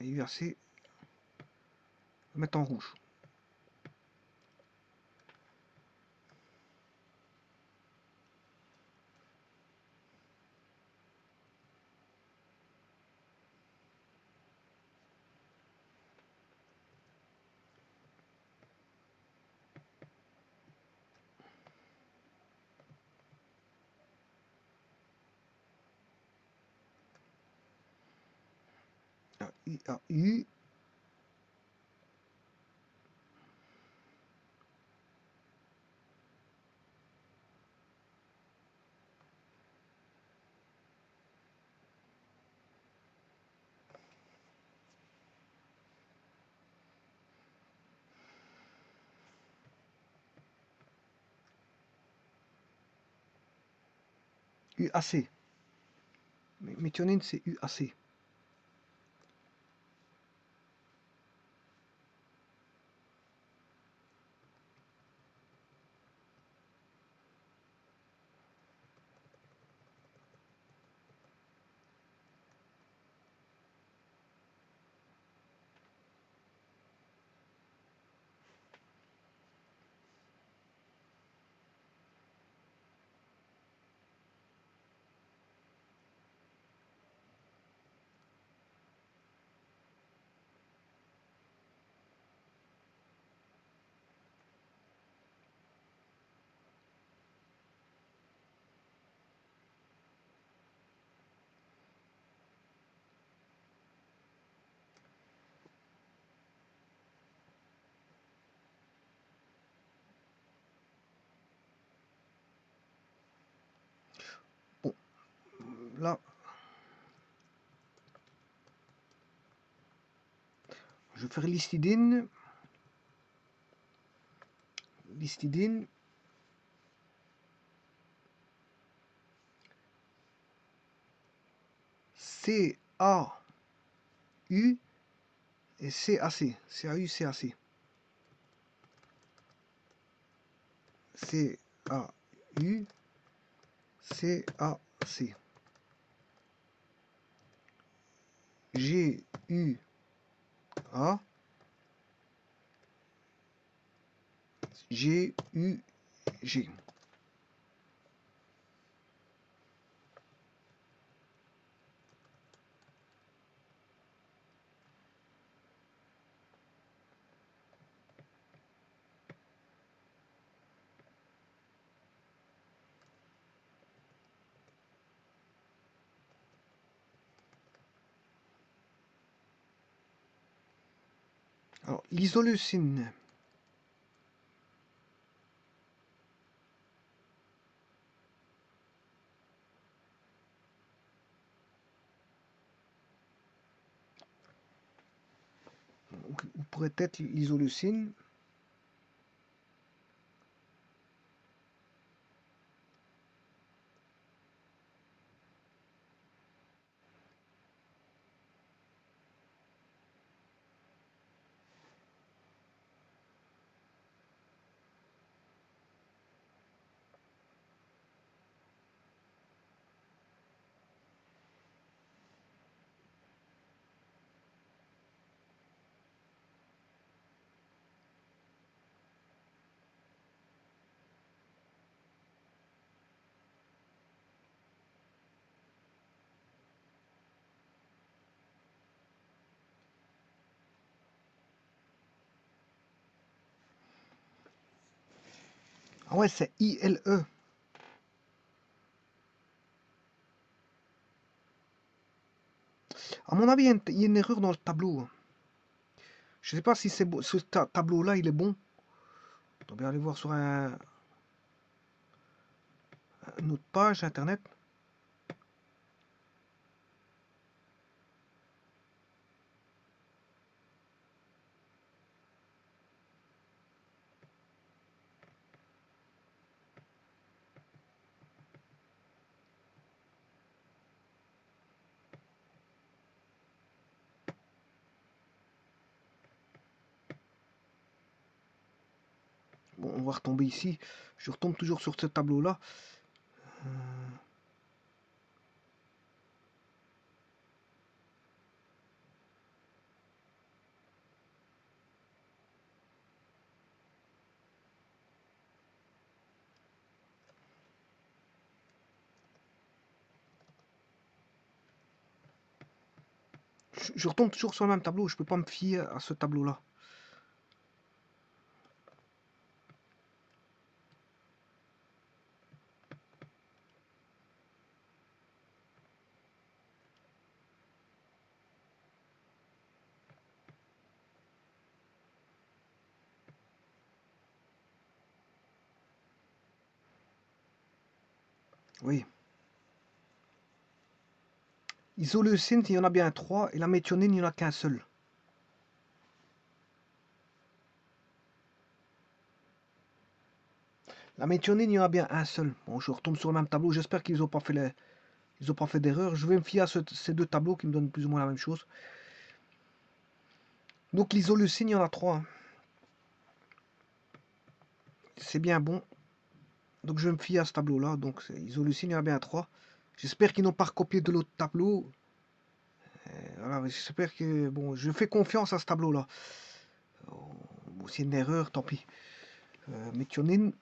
Et UAC, je vais mettre en rouge. UAU. UAC. Méthionine, c'est UAC. Bon, là, je vais faire l'histidine. L'histidine. CAU et CAC. CAU, CAC. CAU, CAC. GUA, GUG. Alors, l'isoleucine. Ou pourrait être l'isoleucine. Ah ouais, c'est ILE. À mon avis, il y a une erreur dans le tableau. Je ne sais pas si ce tableau-là, il est bon. On va aller voir sur une autre page internet. Bon, on va retomber ici. Je retombe toujours sur ce tableau-là. Je retombe toujours sur le même tableau. Je peux pas me fier à ce tableau-là. Oui. Isoleucine, il y en a bien 3. Et la méthionine, il n'y en a qu'un seul. La méthionine, il y en a bien un seul. Bon, je retombe sur le même tableau. J'espère qu'ils n'ont pas fait d'erreur. Je vais me fier à ces deux tableaux qui me donnent plus ou moins la même chose. Donc l'isoleucine, il y en a 3. Hein. C'est bien bon. Donc je vais me fier à ce tableau-là. Donc isoleucine, il y en a bien 3. J'espère qu'ils n'ont pas recopié de l'autre tableau. Voilà, j'espère que... Bon, je fais confiance à ce tableau-là. Bon, c'est une erreur, tant pis. Méthionine.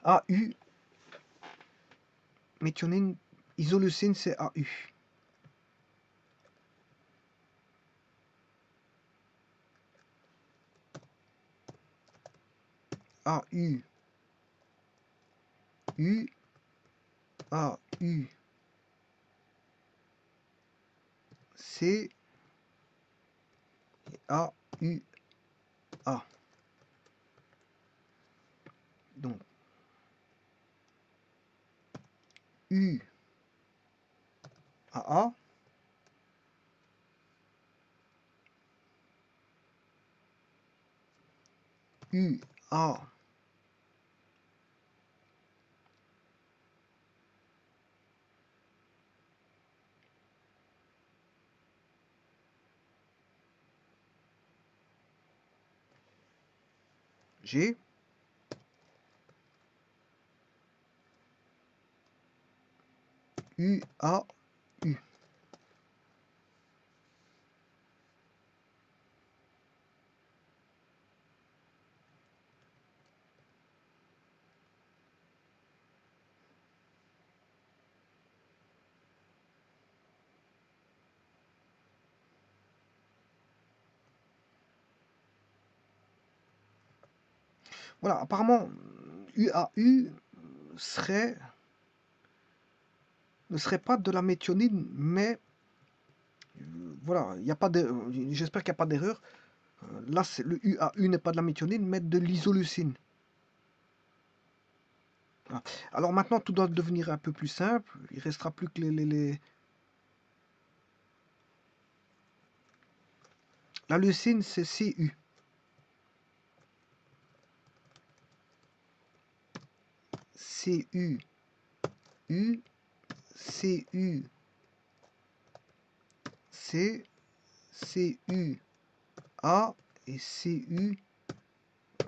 AU. Méthionine. Isoleucine, c'est AU. AU. U. AU. C. AU. A. Donc, U. AA. U. A. G. U. A. U. Voilà, apparemment, UAU serait... ne serait pas de la méthionine, mais voilà, il n'y a pas de, j'espère qu'il n'y a pas d'erreur. Là, le UAU n'est pas de la méthionine, mais de l'isoleucine. Voilà. Alors maintenant, tout doit devenir un peu plus simple. Il restera plus que La leucine, c'est CU. CU, U, CU, C, CU, A et CU,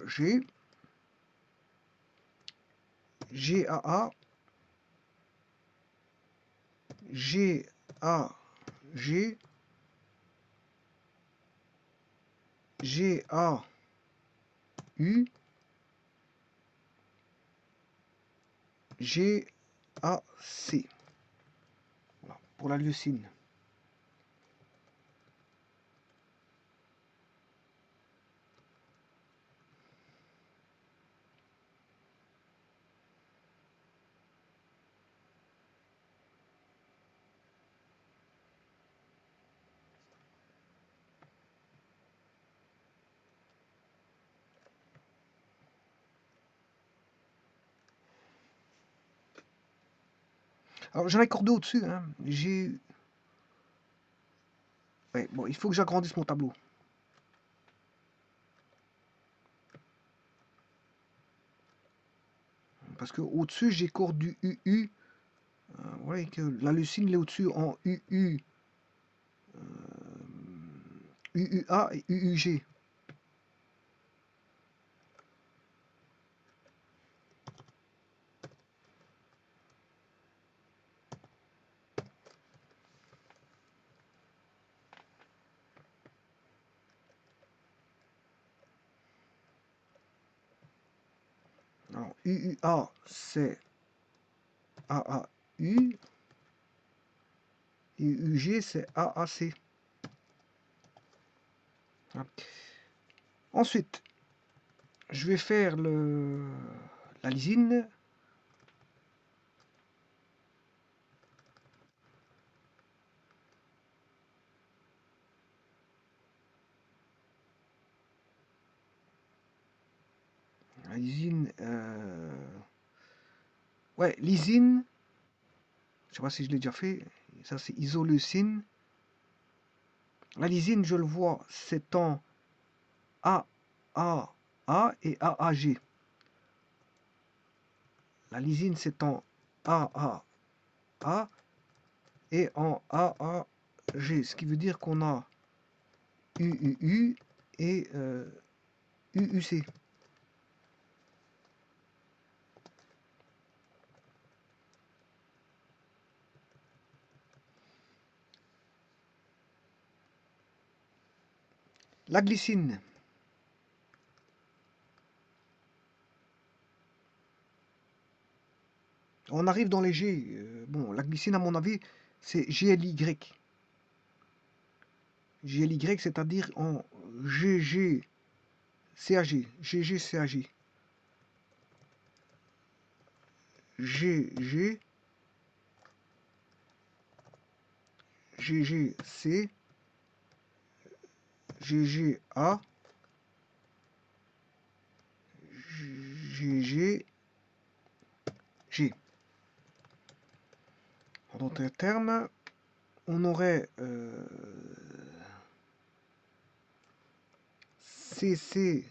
G, GAA, GAG, GAU, GAC. Voilà, pour la leucine. Alors j'en ai accordé au-dessus. Hein. Ouais, bon, il faut que j'agrandisse mon tableau. Parce que au-dessus, j'accorde du UU. Vous voyez que la leucine est au-dessus en UU, UUA et UUG. Alors, UUA, c'est AAU. Et UG, c'est AAC. Voilà. Ensuite, je vais faire la lysine. La lysine. Ouais, lysine. Je sais pas si je l'ai déjà fait. Ça, c'est isoleucine. La lysine, je le vois, c'est en AAA et AAG. La lysine, c'est en AAA et en AAG. Ce qui veut dire qu'on a UUU et UUC. La glycine. On arrive dans les G. Bon, la glycine, à mon avis, c'est GLY. GLY, c'est-à-dire en GGCAG. GGCAG. GG. GGC. GGA. GGG. En d'autres termes, on aurait CCG,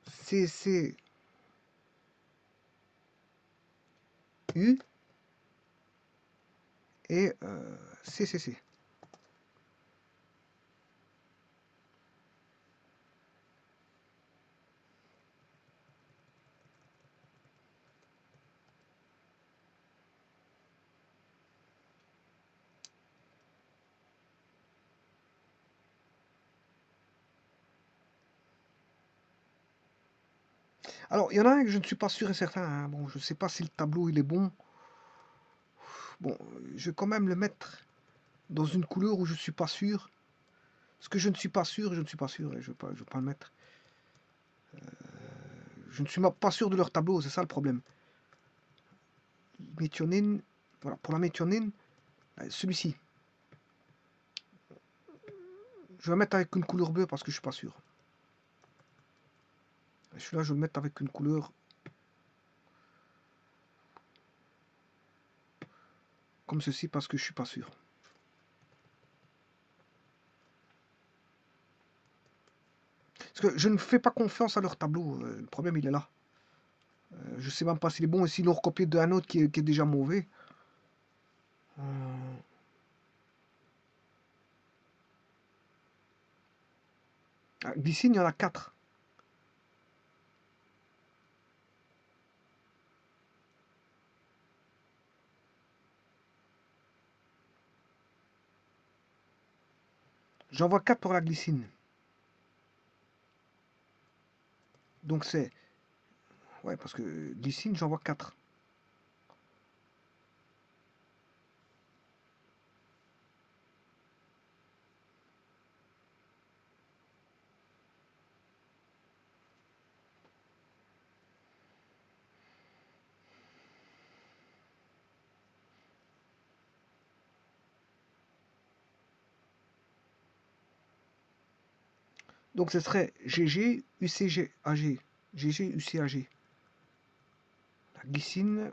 CCU et CCC. Alors, il y en a un que je ne suis pas sûr et certain. Hein. Bon, je ne sais pas si le tableau il est bon. Bon, je vais quand même le mettre dans une couleur où je ne suis pas sûr. Ce que je ne suis pas sûr, je ne suis pas sûr. Et je ne vais pas le mettre. Je ne suis pas sûr de leur tableau, c'est ça le problème. Méthionine, voilà, pour la méthionine, celui-ci. Je vais mettre avec une couleur bleue parce que je suis pas sûr. Celui-là, je vais le mettre avec une couleur comme ceci parce que je suis pas sûr. Parce que je ne fais pas confiance à leur tableau. Le problème, il est là. Je sais même pas s'il est bon et s'ils l'ont recopié d'un autre qui est déjà mauvais. Glycine, il y en a 4. J'en vois 4 pour la glycine. Donc c'est... Ouais, parce que glycine, j'en vois 4. Donc ce serait GG, UCG, AG. GG, UCAG. La glycine,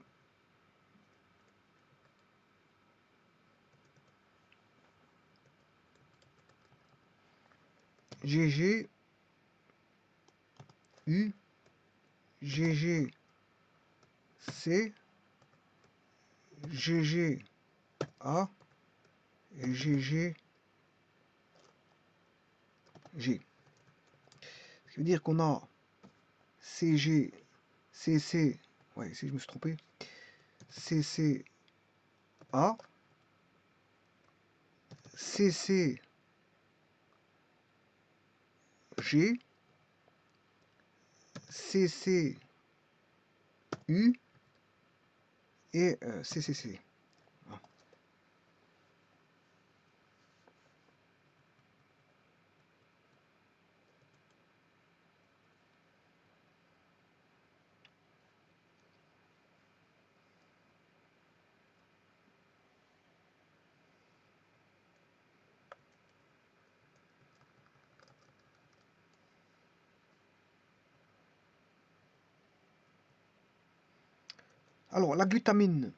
GG, U, GG, C, GG, A et GG, G. Ce qui veut dire qu'on a CG, CC, ouais, si je me suis trompé, CC, A, CC, G, CC, U et CCC. Alors, la glutamine.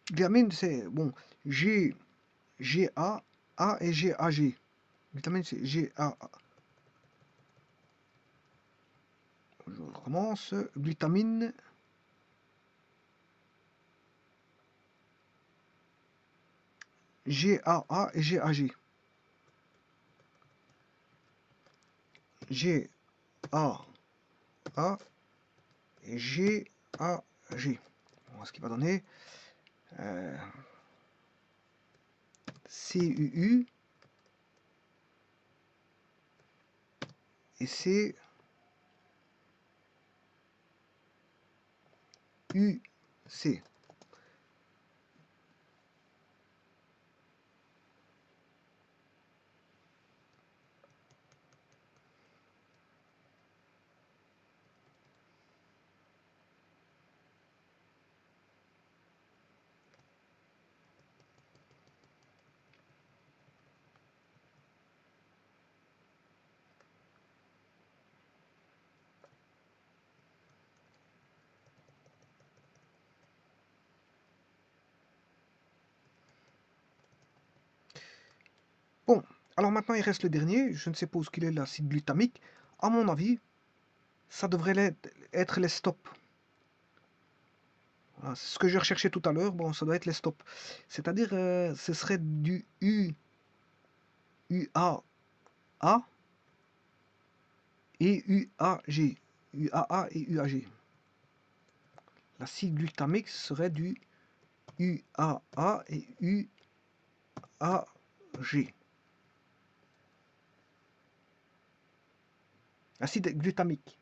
Glutamine, c'est, bon, G, GA, A et GAG. Glutamine, c'est GA. Je recommence. Glutamine. GAA et GAG. GAA et GAG. Bon, ce qui va donner CUU et CUC. Bon, alors maintenant il reste le dernier. Je ne sais pas où qu'il est l'acide glutamique. À mon avis, ça devrait être les stops. Voilà, c'est ce que j'ai recherché tout à l'heure. Bon, ça doit être les stops. C'est-à-dire, ce serait du UAA et UAG. UAA et UAG. L'acide glutamique serait du UAA et UAG. Acide glutamique.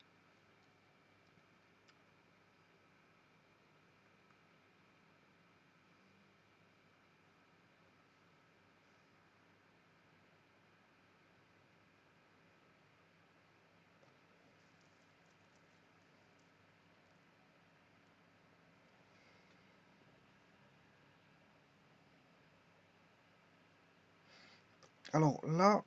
Alors là,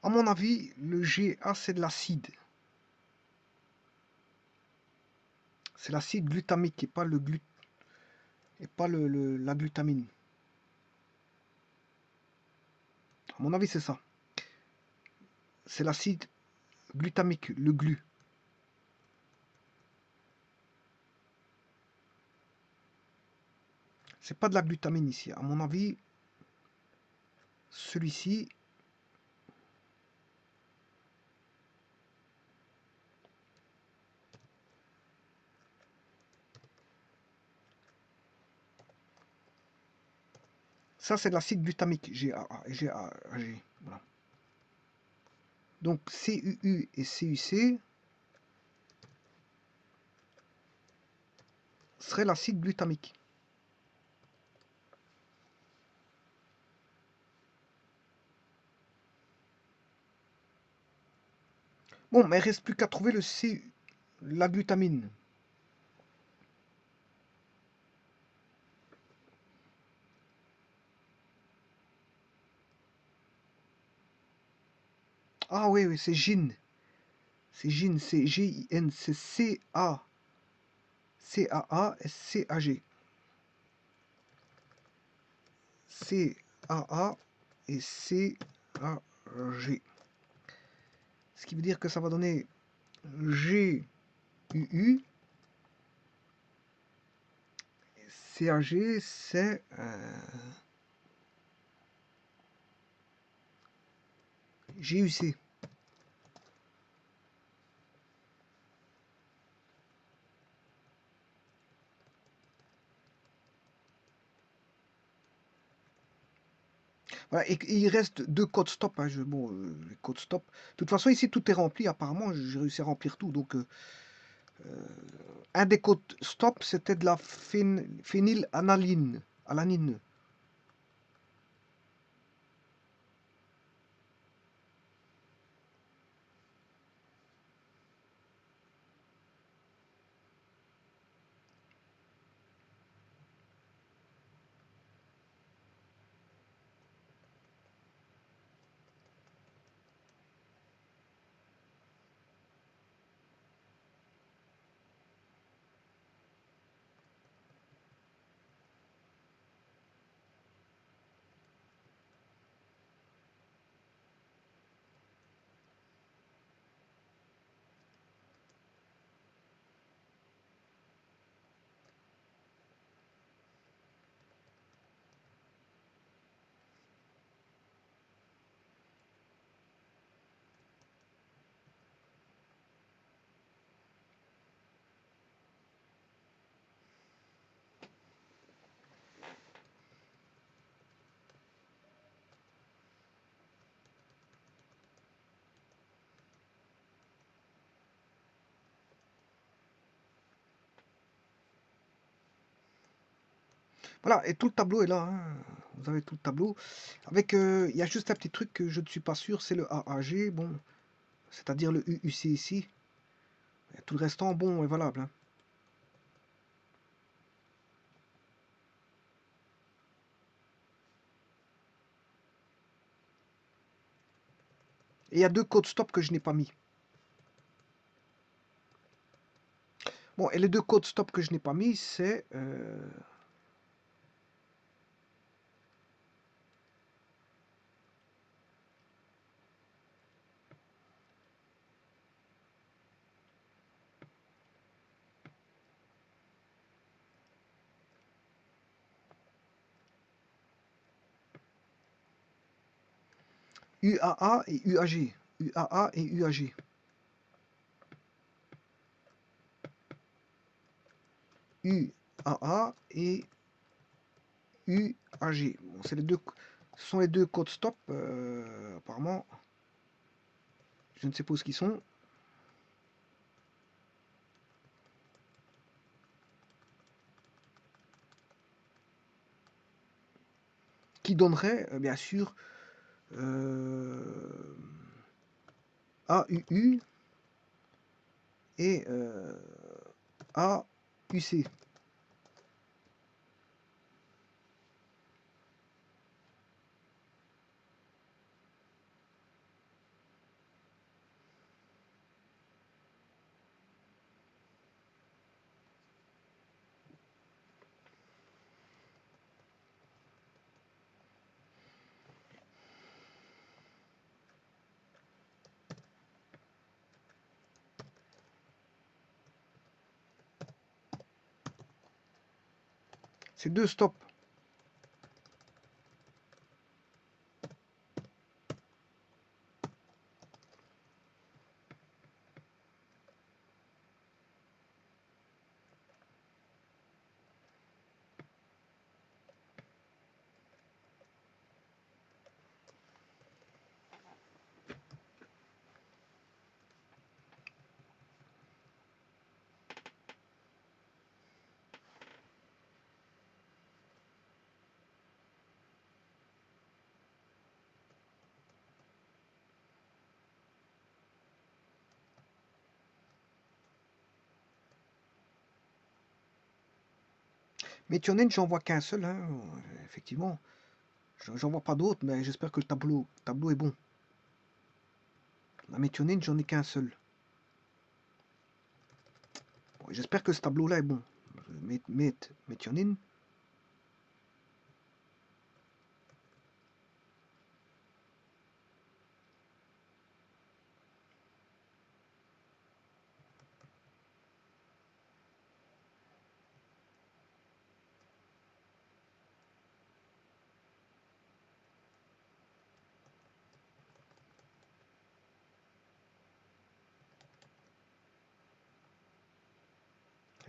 à mon avis, le GA, c'est de l'acide. C'est l'acide glutamique et pas la glutamine. À mon avis, c'est ça. C'est l'acide glutamique, le glu. C'est pas de la glutamine ici. À mon avis, celui-ci, ça c'est de l'acide glutamique, GAG. Voilà. Donc CUU et CUC serait l'acide glutamique. Bon, mais il reste plus qu'à trouver la glutamine. Ah oui, oui, c'est GIN. C'est GIN, c'est GIN, c'est CAA et CAG. CAA et CAG. Ce qui veut dire que ça va donner GUU. CAG, c'est GUC. Voilà, et il reste deux codes stop. Hein, bon, les codes stop. De toute façon, ici, tout est rempli. Apparemment, j'ai réussi à remplir tout. Donc, un des codes stop, c'était de la phénylalanine. Alanine. Voilà, et tout le tableau est là, hein. Vous avez tout le tableau. Avec, il y a juste un petit truc que je ne suis pas sûr, c'est le AAG, bon, c'est-à-dire le UUC ici. Et tout le restant, bon, est valable, hein. Et il y a deux codes stop que je n'ai pas mis. Bon, et les deux codes stop que je n'ai pas mis, c'est UAA et UAG. UAA et UAG. UAA et UAG. Bon, c'est les deux, ce sont les deux codes stop, apparemment. Je ne sais pas où ce qu'ils sont. Qui donnerait, bien sûr, AUU et AUC. C'est deux stops. Méthionine, j'en vois qu'un seul, hein, effectivement. J'en vois pas d'autres, mais j'espère que le tableau est bon. La méthionine, j'en ai qu'un seul. Bon, j'espère que ce tableau-là est bon. Méthionine.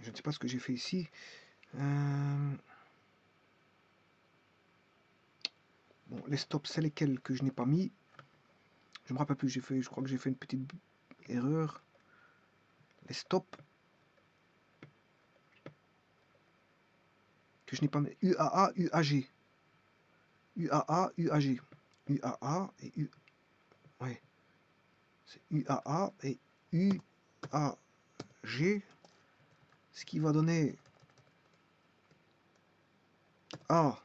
Je ne sais pas ce que j'ai fait ici. Bon, les stops, c'est lesquels que je n'ai pas mis. Je me rappelle plus, je crois que j'ai fait une petite erreur. Les stops que je n'ai pas mis. UAA, UAG. UAA, UAG. UAA et U. Ouais. C'est UAA et UAG. Ce qui va donner A,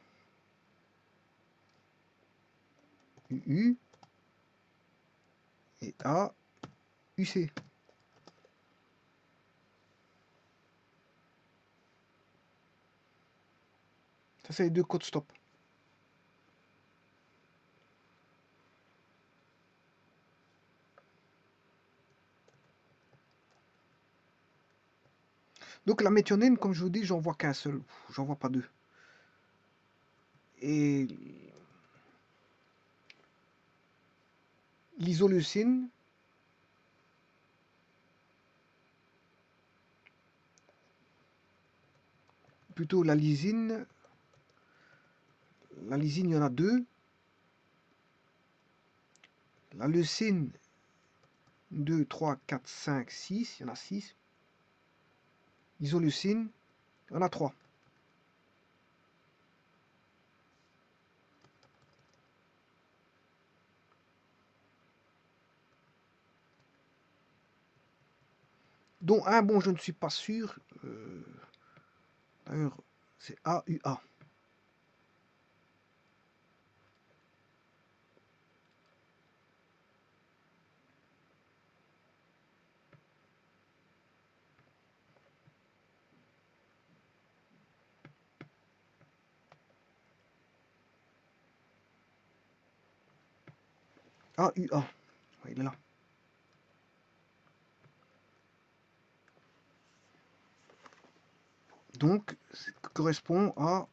UU et A, UC. Ça, c'est les deux codes stop. Donc la méthionine, comme je vous dis, j'en vois qu'un seul. J'en vois pas deux. Et l'isoleucine, plutôt la lysine, il y en a deux. La leucine, 2, 3, 4, 5, 6, il y en a 6. Isoleucine, il y en a 3. dont un, bon, je ne suis pas sûr. D'ailleurs, c'est AUA. AUA. Ouais, il est là. Donc, ça correspond à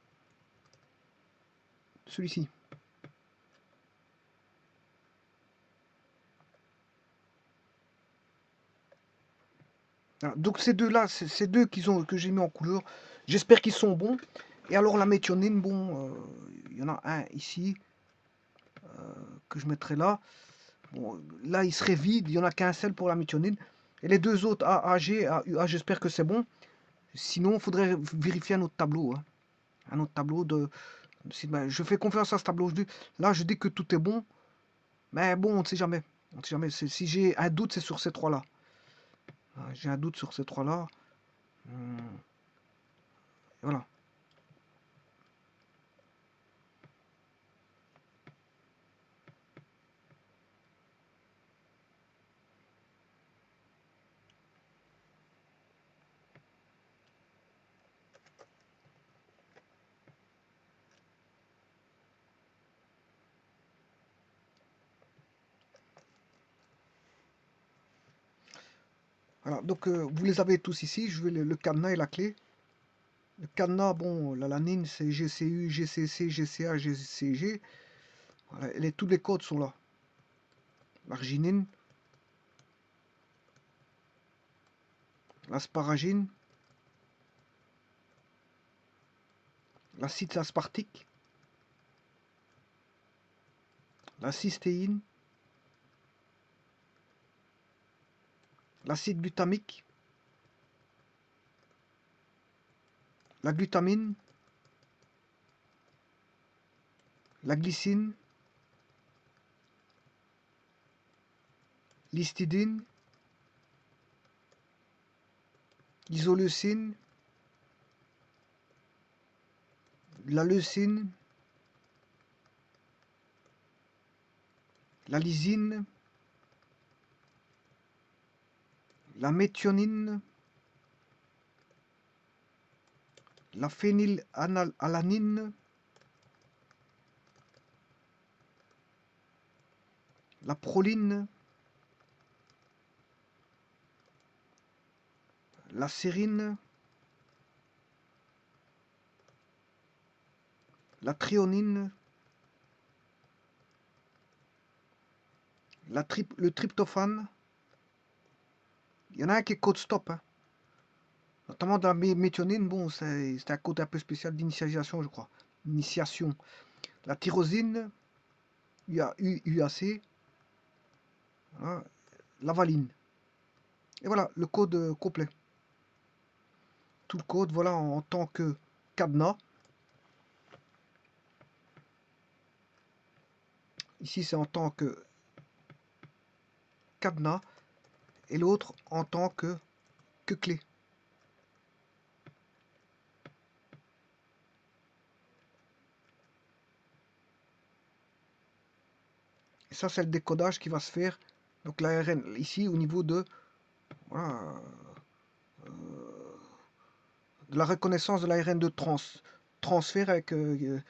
celui-ci. Voilà. Donc ces deux-là, ces deux que j'ai mis en couleur, j'espère qu'ils sont bons. Et alors la méthionine, bon, il y en a un ici que je mettrai là. Bon, là, il serait vide, il n'y en a qu'un seul pour la méthionine. Et les deux autres, AAG, AUA, j'espère que c'est bon. Sinon, il faudrait vérifier un autre tableau. Hein. Un autre tableau de... Ben, je fais confiance à ce tableau. Là, je dis que tout est bon. Mais bon, on ne sait jamais. On ne sait jamais. Si j'ai un doute, c'est sur ces trois-là. J'ai un doute sur ces trois-là. Hum, voilà. Voilà, donc vous les avez tous ici. Je vais le cadenas et la clé. Le cadenas, bon, l'alanine, c'est GCU, GCC, GCA, GCG. Voilà, tous les codes sont là. L'arginine, l'asparagine, l'acide aspartique, la cystéine, l'acide glutamique, la glutamine, la glycine, l'histidine, l'isoleucine, la leucine, la lysine, la méthionine, la phénylalanine, la proline, la sérine, la thréonine, le tryptophane. Il y en a un qui est code stop, hein. Notamment dans la méthionine, bon, c'est un code un peu spécial d'initialisation, je crois. Initiation. La tyrosine, UAC, voilà, la valine. Et voilà, le code complet. Tout le code, voilà, en tant que cadenas. Ici, c'est en tant que cadenas. Et l'autre en tant que clé. Et ça, c'est le décodage qui va se faire. Donc l'ARN, ici, au niveau de, voilà, de la reconnaissance de l'ARN de transfert avec le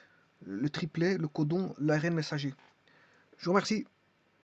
triplet, le codon, l'ARN messager. Je vous remercie.